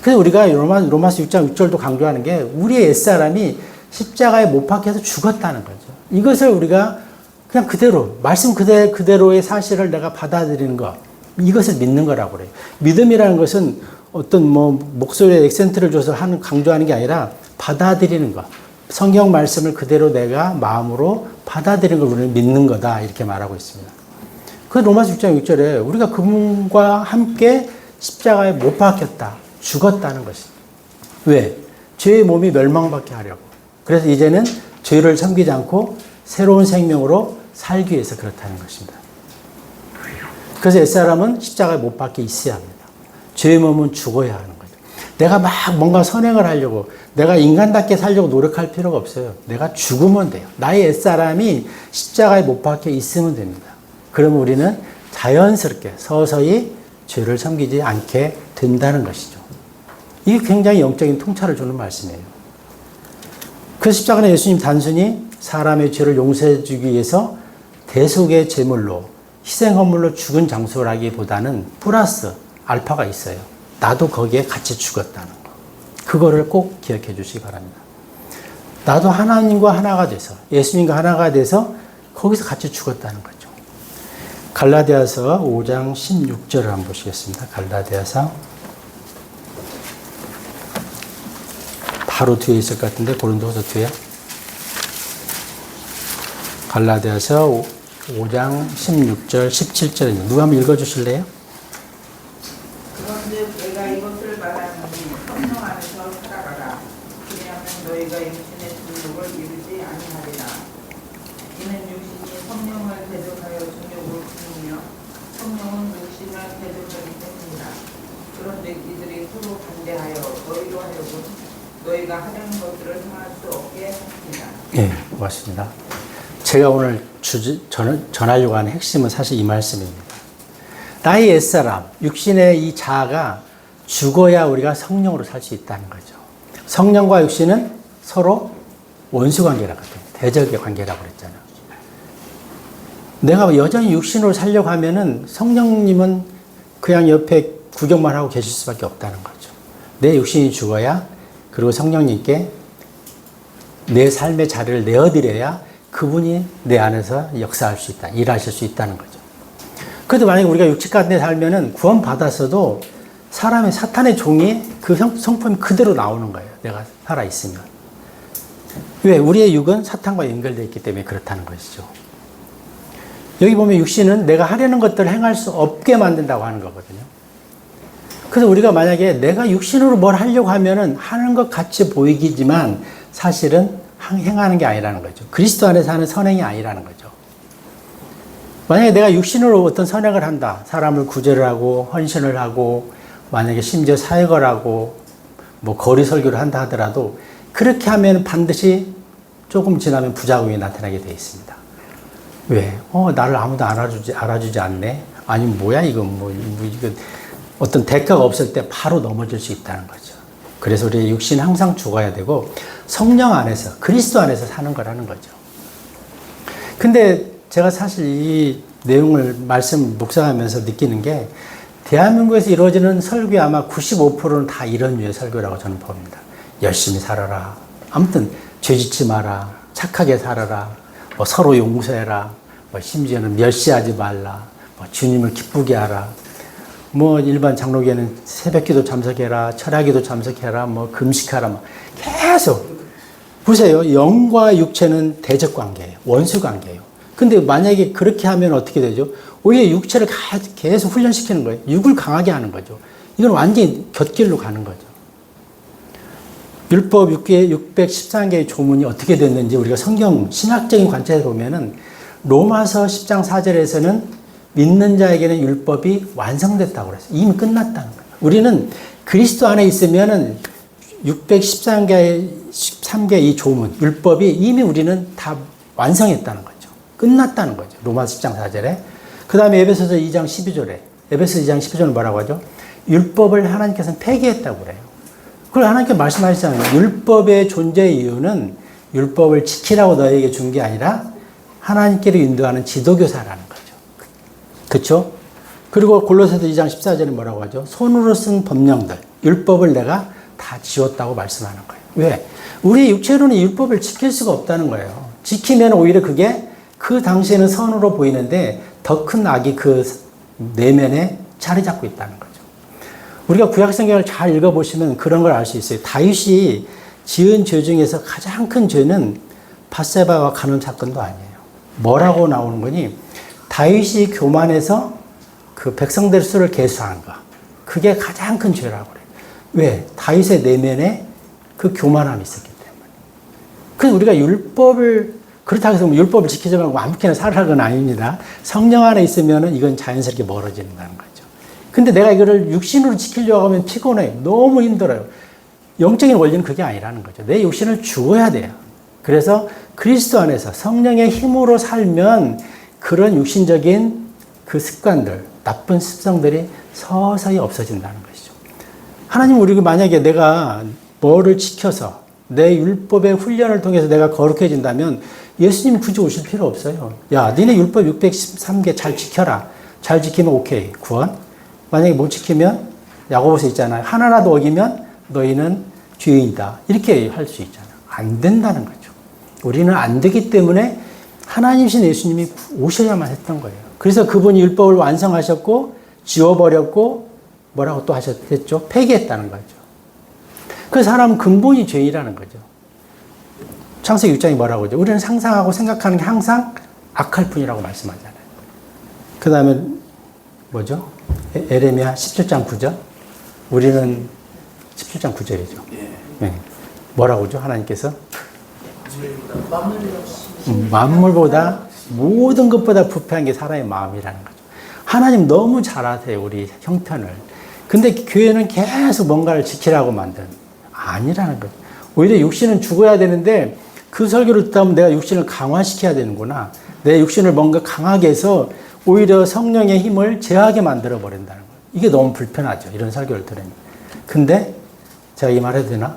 그래서 우리가 로마서 6장 6절도 강조하는 게 우리의 옛사람이 십자가에 못 박혀서 죽었다는 거죠. 이것을 우리가 그냥 그대로, 말씀 그대로의 사실을 내가 받아들이는 것, 이것을 믿는 거라고 그래요. 믿음이라는 것은 어떤 목소리에 액센트를 줘서 강조하는 게 아니라 받아들이는 것. 성경 말씀을 그대로 내가 마음으로 받아들이는 걸 우리는 믿는 거다. 이렇게 말하고 있습니다. 그 로마서 6장 6절에 우리가 그분과 함께 십자가에 못 박혔다. 죽었다는 것입니다. 왜? 죄의 몸이 멸망받게 하려고. 그래서 이제는 죄를 섬기지 않고 새로운 생명으로 살기 위해서 그렇다는 것입니다. 그래서 옛사람은 십자가에 못 박혀 있어야 합니다. 죄의 몸은 죽어야 하는 거죠. 내가 막 뭔가 선행을 하려고, 내가 인간답게 살려고 노력할 필요가 없어요. 내가 죽으면 돼요. 나의 옛사람이 십자가에 못 박혀 있으면 됩니다. 그러면 우리는 자연스럽게 서서히 죄를 섬기지 않게 된다는 것이죠. 이게 굉장히 영적인 통찰을 주는 말씀이에요. 그 십자가는 예수님 단순히 사람의 죄를 용서해 주기 위해서 대속의 제물로, 희생 헌물로 죽은 장소라기보다는 플러스 알파가 있어요. 나도 거기에 같이 죽었다는 거. 그거를 꼭 기억해 주시기 바랍니다. 나도 하나님과 하나가 돼서, 예수님과 하나가 돼서 거기서 같이 죽었다는 거죠. 갈라디아서 5장 16절을 한번 보시겠습니다. 갈라디아서 바로 뒤에 있을 것 같은데, 고린도후서 뒤에. 갈라디아서 5장 16절, 17절입니다. 누가 한번 읽어주실래요? 그런데 내가 이것을 말하니 성령 안에서 살아가라. 그리하면 너희가 육신의 중욕을 이루지 아니하리라. 이는 육신이 성령을 대적하여 중욕을 부르며 성령은 육신을 대적하기 때문이라. 그런데 이들이 서로 반대하여 너희로 하여금 너희가 하려는 것들을 행할 수 없게 합니다. 예, 고맙습니다. 제가 오늘 전하려고 하는 핵심은 사실 이 말씀입니다. 나의 옛사람, 육신의 이 자아가 죽어야 우리가 성령으로 살 수 있다는 거죠. 성령과 육신은 서로 원수관계라고 합니다. 대적의 관계라고 그랬잖아요. 내가 여전히 육신으로 살려고 하면은 성령님은 그냥 옆에 구경만 하고 계실 수밖에 없다는 거죠. 내 육신이 죽어야, 그리고 성령님께 내 삶의 자리를 내어드려야 그분이 내 안에서 역사할 수 있다, 일하실 수 있다는 거죠. 그래도 만약에 우리가 육체 가운데 살면은 구원받았어도 사람의 사탄의 종이 그 성품이 그대로 나오는 거예요. 내가 살아있으면. 왜? 우리의 육은 사탄과 연결되어 있기 때문에 그렇다는 것이죠. 여기 보면 육신은 내가 하려는 것들을 행할 수 없게 만든다고 하는 거거든요. 그래서 우리가 만약에 내가 육신으로 뭘 하려고 하면은 하는 것 같이 보이기지만 사실은 행하는 게 아니라는 거죠. 그리스도 안에서 하는 선행이 아니라는 거죠. 만약에 내가 육신으로 어떤 선행을 한다. 사람을 구제를 하고 헌신을 하고 만약에 심지어 사역을 하고 뭐 거리 설교를 한다 하더라도 그렇게 하면 반드시 조금 지나면 부작용이 나타나게 되어 있습니다. 왜? 나를 아무도 알아주지 않네? 아니, 뭐야, 이거, 이거. 어떤 대가가 없을 때 바로 넘어질 수 있다는 거죠. 그래서 우리 육신은 항상 죽어야 되고, 성령 안에서, 그리스도 안에서 사는 거라는 거죠. 근데 제가 사실 이 내용을 묵상하면서 느끼는 게, 대한민국에서 이루어지는 설교의 아마 95%는 다 이런 류의 설교라고 저는 봅니다. 열심히 살아라. 아무튼, 죄 짓지 마라. 착하게 살아라. 뭐 서로 용서해라. 뭐 심지어는 멸시하지 말라. 뭐 주님을 기쁘게 하라. 뭐 일반 장로교회는 새벽기도 참석해라. 철야기도 참석해라. 뭐 금식하라. 뭐 계속 보세요. 영과 육체는 대적 관계예요. 원수 관계예요. 근데 만약에 그렇게 하면 어떻게 되죠? 오히려 육체를 계속 훈련시키는 거예요. 육을 강하게 하는 거죠. 이건 완전히 곁길로 가는 거죠. 율법 613개의 조문이 어떻게 됐는지 우리가 성경 신학적인 관점에서 보면은 로마서 10장 4절에서는 믿는 자에게는 율법이 완성됐다고 그랬어요. 이미 끝났다는 거예요. 우리는 그리스도 안에 있으면은 613개의 이 조문, 율법이 이미 우리는 다 완성했다는 거죠. 끝났다는 거죠. 로마서 10장 4절에. 그 다음에 에베소서 2장 12절에. 에베소서 2장 12절은 뭐라고 하죠? 율법을 하나님께서는 폐기했다고 그래요. 그걸 하나님께 말씀하시잖아요. 율법의 존재의 이유는 율법을 지키라고 너에게 준 게 아니라 하나님께로 인도하는 지도교사라는 거죠. 그렇죠? 그리고 골로새서 2장 14절에 뭐라고 하죠? 손으로 쓴 법령들, 율법을 내가 다 지웠다고 말씀하는 거예요. 왜? 우리 육체로는 율법을 지킬 수가 없다는 거예요. 지키면 오히려 그게 그 당시에는 선으로 보이는데 더 큰 악이 그 내면에 자리 잡고 있다는 거죠. 우리가 구약성경을 잘 읽어보시면 그런 걸 알 수 있어요. 다윗이 지은 죄 중에서 가장 큰 죄는 밧세바와 간음 사건도 아니에요. 뭐라고 나오는 거니? 다윗이 교만해서 그 백성들 수를 계수한 거. 그게 가장 큰 죄라고 그래요. 왜? 다윗의 내면에 그 교만함이 있었기 때문에. 그래서 우리가 율법을, 그렇다고 해서 율법을 지키지 말고 아무렇게나 살아라는 건 아닙니다. 성령 안에 있으면 이건 자연스럽게 멀어진다는 거죠. 근데 내가 이거를 육신으로 지키려고 하면 피곤해. 너무 힘들어요. 영적인 원리는 그게 아니라는 거죠. 내 육신을 죽어야 돼요. 그래서 그리스도 안에서 성령의 힘으로 살면 그런 육신적인 그 습관들, 나쁜 습성들이 서서히 없어진다는 것이죠. 하나님 우리 만약에 내가 뭐를 지켜서 내 율법의 훈련을 통해서 내가 거룩해진다면 예수님 굳이 오실 필요 없어요. 야, 니네 율법 613개 잘 지켜라. 잘 지키면 오케이. 구원. 만약에 못 지키면 야고보서 있잖아요. 하나라도 어기면 너희는 죄인이다. 이렇게 할 수 있잖아요. 안 된다는 거죠. 우리는 안 되기 때문에 하나님이신 예수님이 오셔야만 했던 거예요. 그래서 그분이 율법을 완성하셨고 지워버렸고 뭐라고 또 하셨죠? 폐기했다는 거죠. 그 사람 근본이 죄인이라는 거죠. 창세기 6장이 뭐라고 하죠? 우리는 상상하고 생각하는 게 항상 악할 뿐이라고 말씀하잖아요. 그 다음에 뭐죠? 에레미야 17장 9절. 우리는 17장 9절이죠. 네. 뭐라고 하죠? 하나님께서 만물보다 모든 것보다 부패한 게 사람의 마음이라는 거죠. 하나님 너무 잘 아세요. 우리 형편을. 근데 교회는 계속 뭔가를 지키라고 만든 아니라는 거죠. 오히려 육신은 죽어야 되는데 그 설교를 듣다 보면 내가 육신을 강화시켜야 되는구나. 내 육신을 뭔가 강하게 해서 오히려 성령의 힘을 제하게 만들어 버린다는 거예요. 이게 너무 불편하죠. 이런 설교를 들으면. 근데 제가 이 말 해도 되나?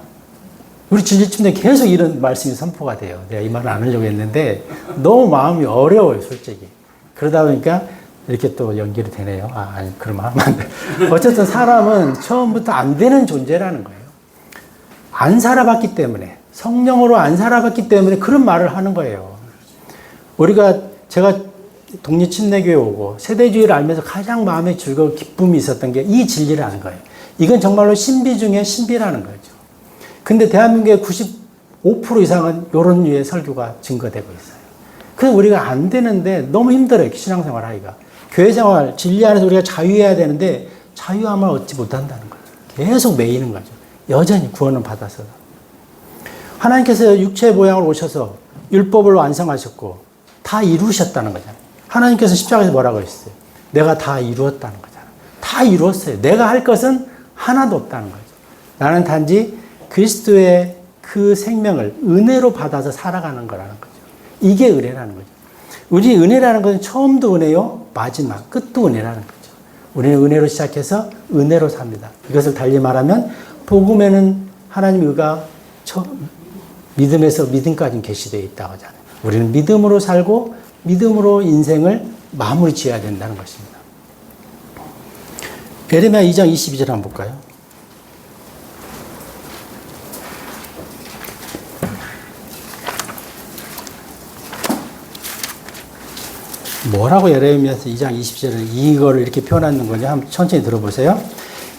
우리 진리침대 계속 이런 말씀이 선포가 돼요. 내가 이 말을 안 하려고 했는데 너무 마음이 어려워요, 솔직히. 그러다 보니까 이렇게 또 연결이 되네요. 아니, 그러면 하면 안 돼. 어쨌든 사람은 처음부터 안 되는 존재라는 거예요. 안 살아봤기 때문에, 성령으로 안 살아봤기 때문에 그런 말을 하는 거예요. 제가 독립침례교회 오고 세대주의를 알면서 가장 마음에 즐거워 기쁨이 있었던 게 이 진리를 아는 거예요. 이건 정말로 신비 중에 신비라는 거죠. 근데 대한민국의 95% 이상은 이런 류의 설교가 증거되고 있어요. 그래서 우리가 안 되는데 너무 힘들어요. 신앙생활 하기가. 교회생활, 진리 안에서 우리가 자유해야 되는데 자유함을 얻지 못한다는 거죠. 계속 매이는 거죠. 여전히 구원은 받아서. 하나님께서 육체의 모양으로 오셔서 율법을 완성하셨고 다 이루셨다는 거잖아요. 하나님께서 십자가에서 뭐라고 했어요? 내가 다 이루었다는 거잖아요. 다 이루었어요. 내가 할 것은 하나도 없다는 거죠. 나는 단지 그리스도의 그 생명을 은혜로 받아서 살아가는 거라는 거죠. 이게 은혜라는 거죠. 우리 은혜라는 것은 처음도 은혜요, 마지막, 끝도 은혜라는 거죠. 우리는 은혜로 시작해서 은혜로 삽니다. 이것을 달리 말하면 복음에는 하나님 의가 믿음에서 믿음까지 계시되어 있다고 하잖아요. 우리는 믿음으로 살고 믿음으로 인생을 마무리 지어야 된다는 것입니다. 예레미야 2장 22절 한번 볼까요? 뭐라고 예레미야서 2장 20절에 이거를 이렇게 표현하는 거냐? 한번 천천히 들어보세요.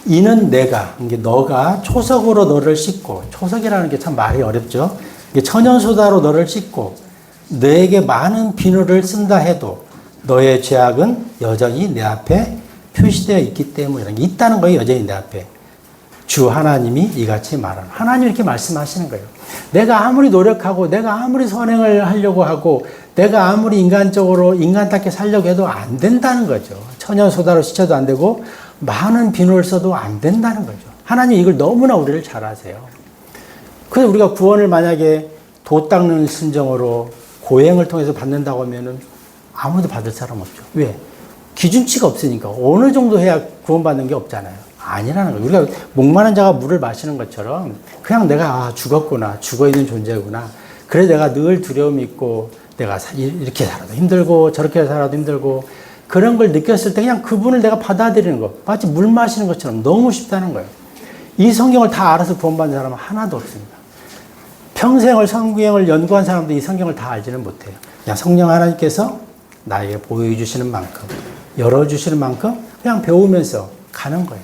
이는 내가, 이게 너가 초석으로 너를 씻고, 초석이라는 게 참 말이 어렵죠. 이게 천연소다로 너를 씻고, 너에게 많은 비누를 쓴다 해도 너의 죄악은 여전히 내 앞에 표시되어 있기 때문에 있다는 거예요. 여전히 내 앞에. 주 하나님이 이같이 말하는. 하나님이 이렇게 말씀하시는 거예요. 내가 아무리 노력하고 내가 아무리 선행을 하려고 하고 내가 아무리 인간적으로 인간답게 살려고 해도 안 된다는 거죠. 천연소다로 씻어도 안 되고 많은 비누를 써도 안 된다는 거죠. 하나님 이걸 너무나 우리를 잘 아세요. 그래서 우리가 구원을 만약에 도 닦는 심정으로 고행을 통해서 받는다고 하면은 아무도 받을 사람 없죠. 왜? 기준치가 없으니까. 어느 정도 해야 구원받는 게 없잖아요. 아니라는 거예요. 우리가 목마른 자가 물을 마시는 것처럼 그냥 내가 죽었구나. 죽어있는 존재구나. 그래서 내가 늘 두려움이 있고 내가 이렇게 살아도 힘들고 저렇게 살아도 힘들고 그런 걸 느꼈을 때 그냥 그분을 내가 받아들이는 거. 마치 물 마시는 것처럼 너무 쉽다는 거예요. 이 성경을 다 알아서 구원받는 사람은 하나도 없습니다. 평생을 성경을 연구한 사람도 이 성경을 다 알지는 못해요. 그냥 성령 하나님께서 나에게 보여주시는 만큼, 열어주시는 만큼 그냥 배우면서 가는 거예요.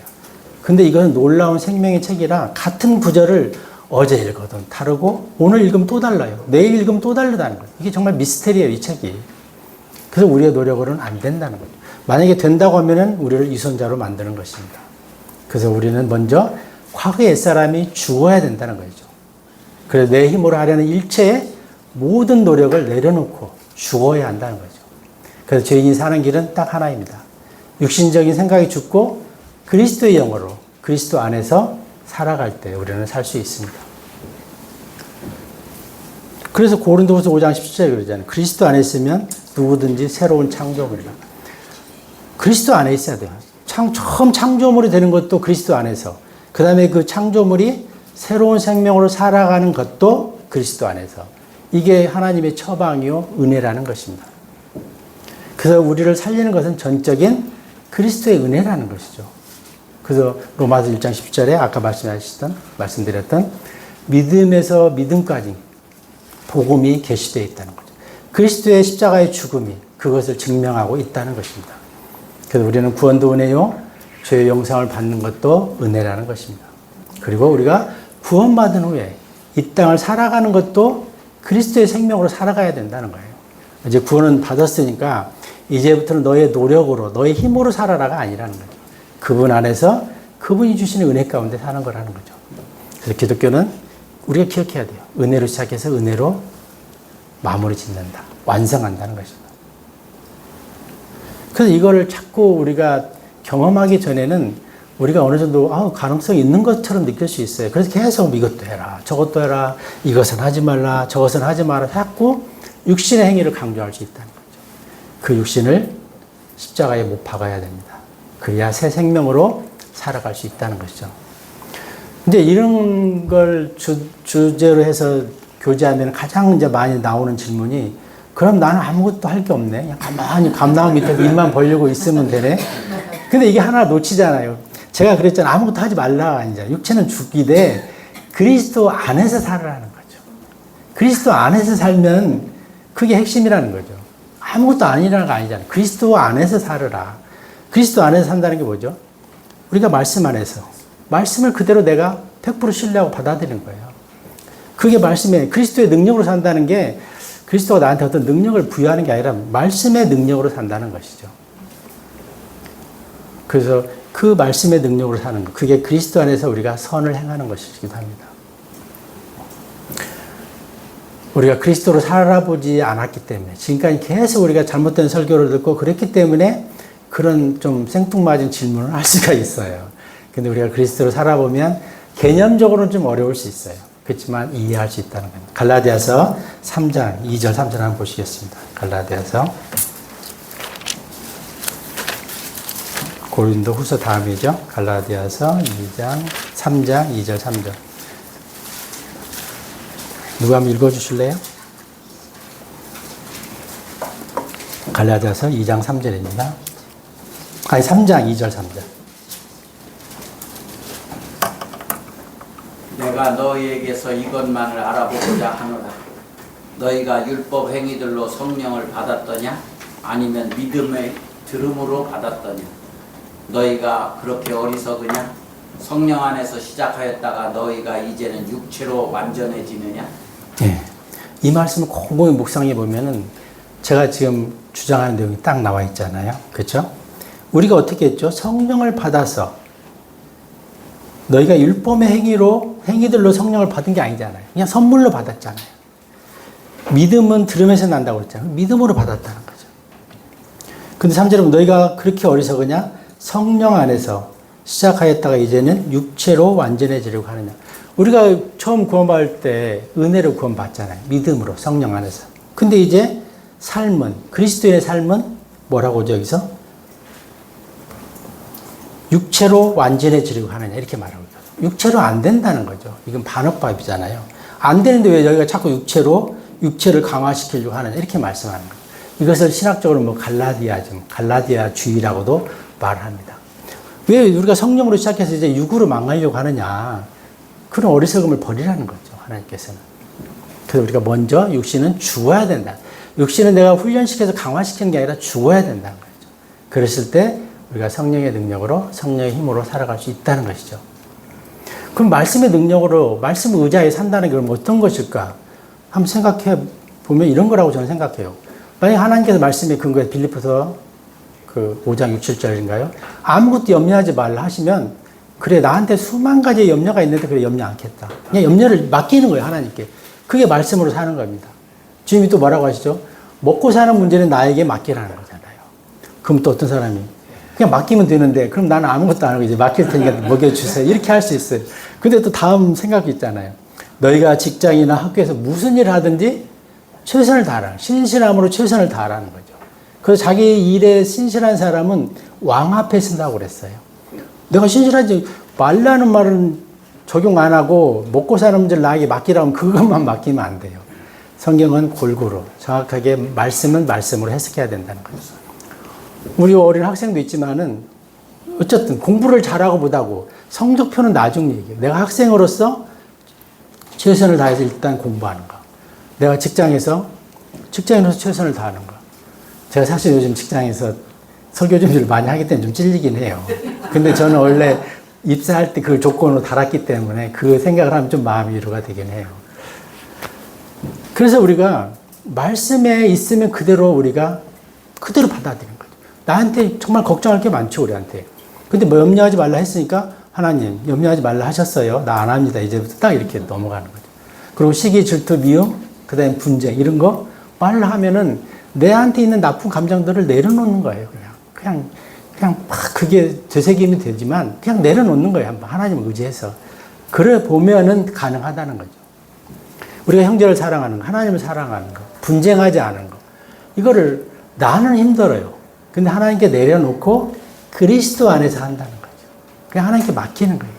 근데 이것은 놀라운 생명의 책이라 같은 구절을 어제 읽어도 다르고 오늘 읽으면 또 달라요. 내일 읽으면 또 다르다는 거예요. 이게 정말 미스테리예요, 이 책이. 그래서 우리의 노력으로는 안 된다는 거죠. 만약에 된다고 하면은 우리를 이선자로 만드는 것입니다. 그래서 우리는 먼저 과거의 옛사람이 죽어야 된다는 거죠. 그래서 내 힘으로 하려는 일체의 모든 노력을 내려놓고 죽어야 한다는 거죠. 그래서 죄인이 사는 길은 딱 하나입니다. 육신적인 생각이 죽고 그리스도의 영으로 그리스도 안에서 살아갈 때 우리는 살 수 있습니다. 그래서 고린도후서 5장 17절에 그러잖아요. 그리스도 안에 있으면 누구든지 새로운 창조물이다. 그리스도 안에 있어야 돼요. 처음 창조물이 되는 것도 그리스도 안에서. 그 다음에 그 창조물이 새로운 생명으로 살아가는 것도 그리스도 안에서. 이게 하나님의 처방이요 은혜라는 것입니다. 그래서 우리를 살리는 것은 전적인 그리스도의 은혜라는 것이죠. 그래서 로마서 1장 10절에 아까 말씀드렸던 믿음에서 믿음까지 복음이 계시되어 있다는 거죠. 그리스도의 십자가의 죽음이 그것을 증명하고 있다는 것입니다. 그래서 우리는 구원도 은혜요, 죄의 용서를 받는 것도 은혜라는 것입니다. 그리고 우리가 구원받은 후에 이 땅을 살아가는 것도 그리스도의 생명으로 살아가야 된다는 거예요. 이제 구원은 받았으니까 이제부터는 너의 노력으로, 너의 힘으로 살아라가 아니라는 거죠. 그분 안에서 그분이 주시는 은혜 가운데 사는 거라는 거죠. 그래서 기독교는 우리가 기억해야 돼요. 은혜로 시작해서 은혜로 마무리 짓는다. 완성한다는 것입니다. 그래서 이거를 자꾸 우리가 경험하기 전에는 우리가 어느 정도 가능성이 있는 것처럼 느낄 수 있어요. 그래서 계속 이것도 해라, 저것도 해라, 이것은 하지 말라, 저것은 하지 마라. 자꾸 육신의 행위를 강조할 수 있다는 거죠. 그 육신을 십자가에 못 박아야 됩니다. 그래야 새 생명으로 살아갈 수 있다는 것이죠. 이제 이런 걸 주제로 해서 교제하면 가장 이제 많이 나오는 질문이, 그럼 나는 아무것도 할 게 없네. 그냥 가만히 감나무 밑에 입만 벌리고 있으면 되네. 근데 이게 하나 놓치잖아요. 제가 그랬잖아요. 아무것도 하지 말라. 이제 육체는 죽기되 그리스도 안에서 살으라는 거죠. 그리스도 안에서 살면 그게 핵심이라는 거죠. 아무것도 아니라는 거 아니잖아요. 그리스도 안에서 살으라. 그리스도 안에서 산다는 게 뭐죠? 우리가 말씀 안에서 말씀을 그대로 내가 100% 신뢰하고 받아들이는 거예요. 그게 말씀에 그리스도의 능력으로 산다는 게, 그리스도가 나한테 어떤 능력을 부여하는 게 아니라 말씀의 능력으로 산다는 것이죠. 그래서 그 말씀의 능력으로 사는 것, 그게 그리스도 안에서 우리가 선을 행하는 것이기도 합니다. 우리가 그리스도로 살아보지 않았기 때문에, 지금까지 계속 우리가 잘못된 설교를 듣고 그랬기 때문에 그런 좀 생뚱맞은 질문을 할 수가 있어요. 근데 우리가 그리스도로 살아보면 개념적으로는 좀 어려울 수 있어요. 그렇지만 이해할 수 있다는 겁니다. 갈라디아서 3장 2절 3절 한번 보시겠습니다. 갈라디아서, 고린도 후서 다음이죠. 갈라디아서 2장 3장 2절 3절. 누가 한번 읽어주실래요? 갈라디아서 2장 3절입니다. 아니 3장 2절 3절. 내가 너희에게서 이것만을 알아보고자 하노라. 너희가 율법 행위들로 성령을 받았더냐? 아니면 믿음의 들음으로 받았더냐? 너희가 그렇게 어리석으냐? 성령 안에서 시작하였다가 너희가 이제는 육체로 완전해지느냐? 네. 이 말씀을 곰곰이 묵상해 보면은 제가 지금 주장하는 내용이 딱 나와 있잖아요. 그렇죠? 우리가 어떻게 했죠? 성령을 받아서, 너희가 율법의 행위들로 성령을 받은 게 아니잖아요. 그냥 선물로 받았잖아요. 믿음은 들으면서 난다고 그랬잖아요. 믿음으로 받았다는 거죠. 근데 3절은 너희가 그렇게 어리석으냐? 성령 안에서 시작하였다가 이제는 육체로 완전해지려고 하느냐. 우리가 처음 구원받을 때 은혜로 구원받잖아요. 믿음으로, 성령 안에서. 근데 이제 삶은, 그리스도의 삶은 뭐라고 하죠, 여기서? 육체로 완전해지려고 하느냐, 이렇게 말하고 있거든요. 육체로 안 된다는 거죠. 이건 반역밥이잖아요. 안 되는데 왜 여기가 자꾸 육체를 강화시키려고 하느냐, 이렇게 말씀하는 거예요. 이것을 신학적으로 뭐 갈라디아주의라고도 말합니다. 왜 우리가 성령으로 시작해서 이제 육으로 망하려고 하느냐, 그런 어리석음을 버리라는 거죠, 하나님께서는. 그래서 우리가 먼저 육신은 죽어야 된다. 육신은 내가 훈련시켜서 강화시키는 게 아니라 죽어야 된다는 거죠. 그랬을 때 우리가 성령의 능력으로, 성령의 힘으로 살아갈 수 있다는 것이죠. 그럼 말씀의 능력으로, 말씀을 의지하에 산다는 게 그럼 어떤 것일까? 한번 생각해 보면 이런 거라고 저는 생각해요. 만약 하나님께서 말씀의 근거에 빌립보서 5장 6, 7절인가요? 아무것도 염려하지 말라 하시면, 그래, 나한테 수만 가지의 염려가 있는데 그래, 염려 않겠다. 그냥 염려를 맡기는 거예요, 하나님께. 그게 말씀으로 사는 겁니다. 주님이 또 뭐라고 하시죠? 먹고 사는 문제는 나에게 맡기라는 거잖아요. 그럼 또 어떤 사람이 그냥 맡기면 되는데, 그럼 나는 아무것도 안 하고 이제 맡길 테니까 먹여주세요. 이렇게 할 수 있어요. 근데 또 다음 생각이 있잖아요. 너희가 직장이나 학교에서 무슨 일을 하든지 최선을 다하라. 신실함으로 최선을 다하라는 거죠. 그래서 자기 일에 신실한 사람은 왕 앞에 쓴다고 그랬어요. 내가 신실하지 말라는 말은 적용 안 하고 먹고 사는 문제를 나에게 맡기라면 그것만 맡기면 안 돼요. 성경은 골고루 정확하게 말씀은 말씀으로 해석해야 된다는 거죠. 우리 어린 학생도 있지만은 어쨌든 공부를 잘하고 못하고 성적표는 나중 얘기예요. 내가 학생으로서 최선을 다해서 일단 공부하는 거. 내가 직장인으로서 최선을 다하는 거. 제가 사실 요즘 직장에서 설교 준비를 많이 하기 때문에 좀 찔리긴 해요. 근데 저는 원래 입사할 때 그 조건으로 달았기 때문에 그 생각을 하면 좀 마음이 위로가 되긴 해요. 그래서 우리가 말씀에 있으면 그대로 우리가 그대로 받아들이는 거죠. 나한테 정말 걱정할 게 많죠, 우리한테. 근데 뭐 염려하지 말라 했으니까 하나님 염려하지 말라 하셨어요. 나 안 합니다. 이제부터 딱 이렇게 넘어가는 거죠. 그리고 시기, 질투, 미움, 그 다음에 분쟁 이런 거 말을 하면은 내한테 있는 나쁜 감정들을 내려놓는 거예요. 그냥 막 그게 되새김이 되지만 그냥 내려놓는 거예요. 한번 하나님을 의지해서. 그래 보면은 가능하다는 거죠. 우리가 형제를 사랑하는 거, 하나님을 사랑하는 거, 분쟁하지 않은 거. 이거를 나는 힘들어요. 근데 하나님께 내려놓고 그리스도 안에서 한다는 거죠. 그냥 하나님께 맡기는 거예요.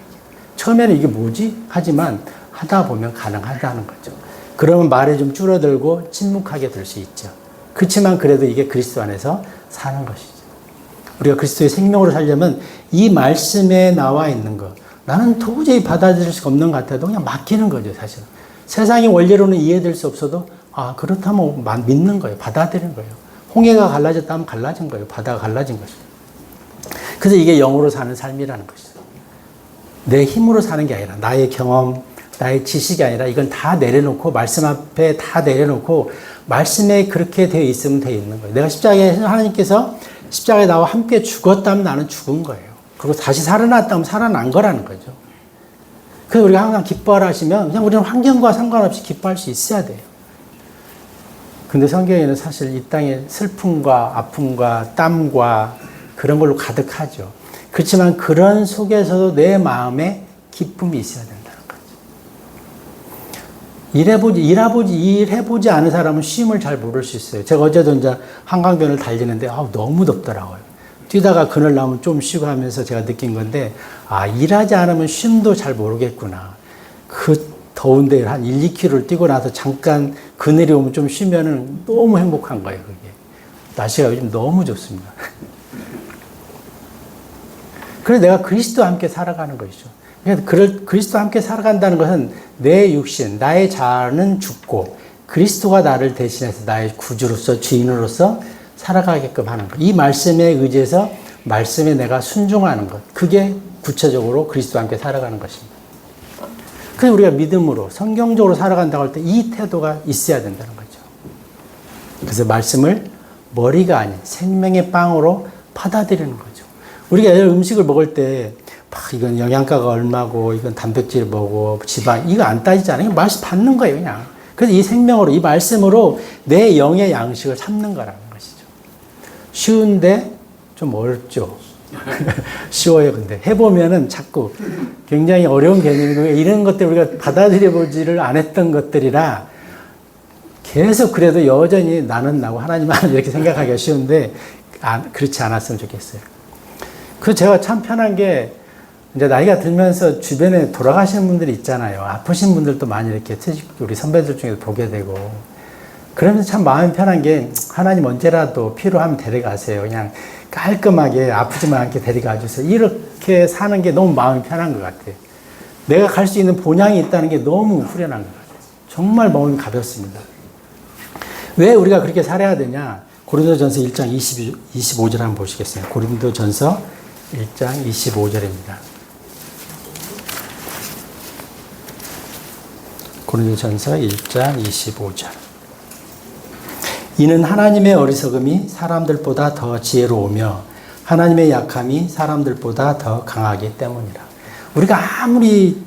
처음에는 이게 뭐지? 하지만 하다 보면 가능하다는 거죠. 그러면 말이 좀 줄어들고 침묵하게 될 수 있죠. 그렇지만 그래도 이게 그리스도 안에서 사는 것이죠. 우리가 그리스도의 생명으로 살려면 이 말씀에 나와 있는 것, 나는 도저히 받아들일 수가 없는 것 같아도 그냥 맡기는 거죠, 사실은. 세상의 원리로는 이해될 수 없어도 그렇다면 믿는 거예요. 받아들이는 거예요. 홍해가 갈라졌다면 갈라진 거예요. 바다가 갈라진 것이죠. 그래서 이게 영으로 사는 삶이라는 것이죠. 내 힘으로 사는 게 아니라 나의 경험, 나의 지식이 아니라 이건 다 내려놓고 말씀 앞에 다 내려놓고 말씀에 그렇게 되어 있으면 되어 있는 거예요. 내가 십자가에 하나님께서 십자가에 나와 함께 죽었다면 나는 죽은 거예요. 그리고 다시 살아났다면 살아난 거라는 거죠. 그래서 우리가 항상 기뻐하라 하시면 그냥 우리는 환경과 상관없이 기뻐할 수 있어야 돼요. 근데 성경에는 사실 이 땅에 슬픔과 아픔과 땀과 그런 걸로 가득하죠. 그렇지만 그런 속에서도 내 마음에 기쁨이 있어야 된다는 거죠. 일해보지 않은 사람은 쉼을 잘 모를 수 있어요. 제가 어제도 이제 한강변을 달리는데 너무 덥더라고요. 뛰다가 그늘 나오면 좀 쉬고 하면서 제가 느낀 건데 일하지 않으면 쉼도 잘 모르겠구나. 그 더운데 한 1, 2km를 뛰고 나서 잠깐 그늘이 오면 좀 쉬면은 너무 행복한 거예요. 그게 날씨가 요즘 너무 좋습니다. 그래서 내가 그리스도와 함께 살아가는 것이죠. 그러니까 그리스도와 함께 살아간다는 것은 내 육신, 나의 자아는 죽고 그리스도가 나를 대신해서 나의 구주로서 주인으로서 살아가게끔 하는 것. 이 말씀에 의지해서 말씀에 내가 순종하는 것. 그게 구체적으로 그리스도와 함께 살아가는 것입니다. 그래서 우리가 믿음으로 성경적으로 살아간다고 할 때 이 태도가 있어야 된다는 거죠. 그래서 말씀을 머리가 아닌 생명의 빵으로 받아들이는 거죠. 우리가 음식을 먹을 때 이건 영양가가 얼마고 이건 단백질 뭐고 지방 이거 안 따지잖아요. 그냥 말씀 받는 거예요, 그냥. 그래서 이 생명으로 이 말씀으로 내 영의 양식을 삼는 거라는 것이죠. 쉬운데 좀 어렵죠. 쉬워요. 근데 해보면은 자꾸 굉장히 어려운 개념이고 이런 것들 우리가 받아들여 보지를 안 했던 것들이라 계속 그래도 여전히 나는 나고 하나님은 하나님 이렇게 생각하기가 쉬운데 그렇지 않았으면 좋겠어요. 그 제가 참 편한 게 이제 나이가 들면서 주변에 돌아가시는 분들이 있잖아요. 아프신 분들도 많이 이렇게 우리 선배들 중에 보게 되고 그러면서 참 마음이 편한 게 하나님 언제라도 필요하면 데려가세요. 그냥 깔끔하게 아프지만 않게 데려가 주세요. 이렇게 사는 게 너무 마음이 편한 것 같아요. 내가 갈 수 있는 본향이 있다는 게 너무 후련한 것 같아요. 정말 마음이 가볍습니다. 왜 우리가 그렇게 살아야 되냐? 고린도전서 1장 25절 한번 보시겠어요? 고린도전서 1장 25절입니다. 고린도전서 1장 25절. 이는 하나님의 어리석음이 사람들보다 더 지혜로우며 하나님의 약함이 사람들보다 더 강하기 때문이라. 우리가 아무리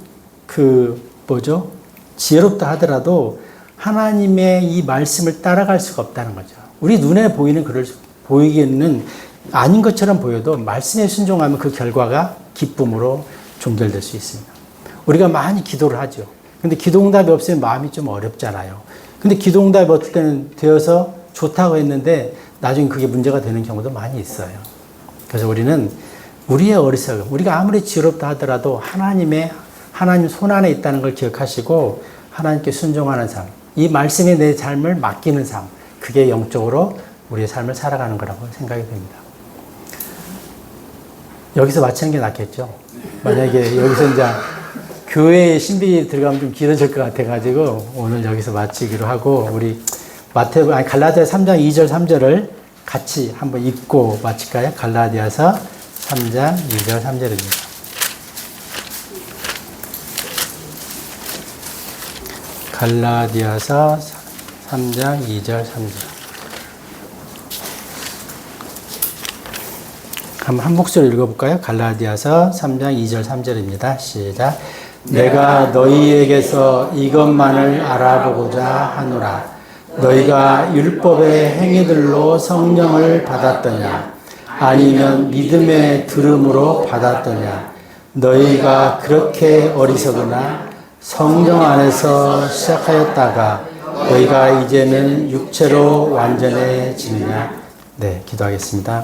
지혜롭다 하더라도 하나님의 이 말씀을 따라갈 수가 없다는 거죠. 우리 눈에 보이기는 아닌 것처럼 보여도 말씀에 순종하면 그 결과가 기쁨으로 종결될 수 있습니다. 우리가 많이 기도를 하죠. 근데 기도응답이 없으면 마음이 좀 어렵잖아요. 근데 기도응답이 어떨 때는 되어서 좋다고 했는데 나중에 그게 문제가 되는 경우도 많이 있어요. 그래서 우리는 우리의 어리석음, 우리가 아무리 지혜롭다 하더라도 하나님 손 안에 있다는 걸 기억하시고 하나님께 순종하는 삶, 이 말씀에 내 삶을 맡기는 삶, 그게 영적으로 우리의 삶을 살아가는 거라고 생각이 됩니다. 여기서 마치는 게 낫겠죠. 만약에 여기서 이제 교회에 신비 들어가면 좀 길어질 것 같아가지고 오늘 여기서 마치기로 하고 우리 갈라디아서 3장 2절 3절을 같이 한번 읽고 마칠까요? 갈라디아서 3장 2절 3절입니다. 갈라디아서 3장 2절 3절. 한번 한 목소리 읽어볼까요? 갈라디아서 3장 2절 3절입니다. 시작. 내가 너희에게서 이것만을 알아보고자 하노라. 너희가 율법의 행위들로 성령을 받았더냐? 아니면 믿음의 들음으로 받았더냐? 너희가 그렇게 어리석으나 성령 안에서 시작하였다가 너희가 이제는 육체로 완전해지느냐? 네, 기도하겠습니다.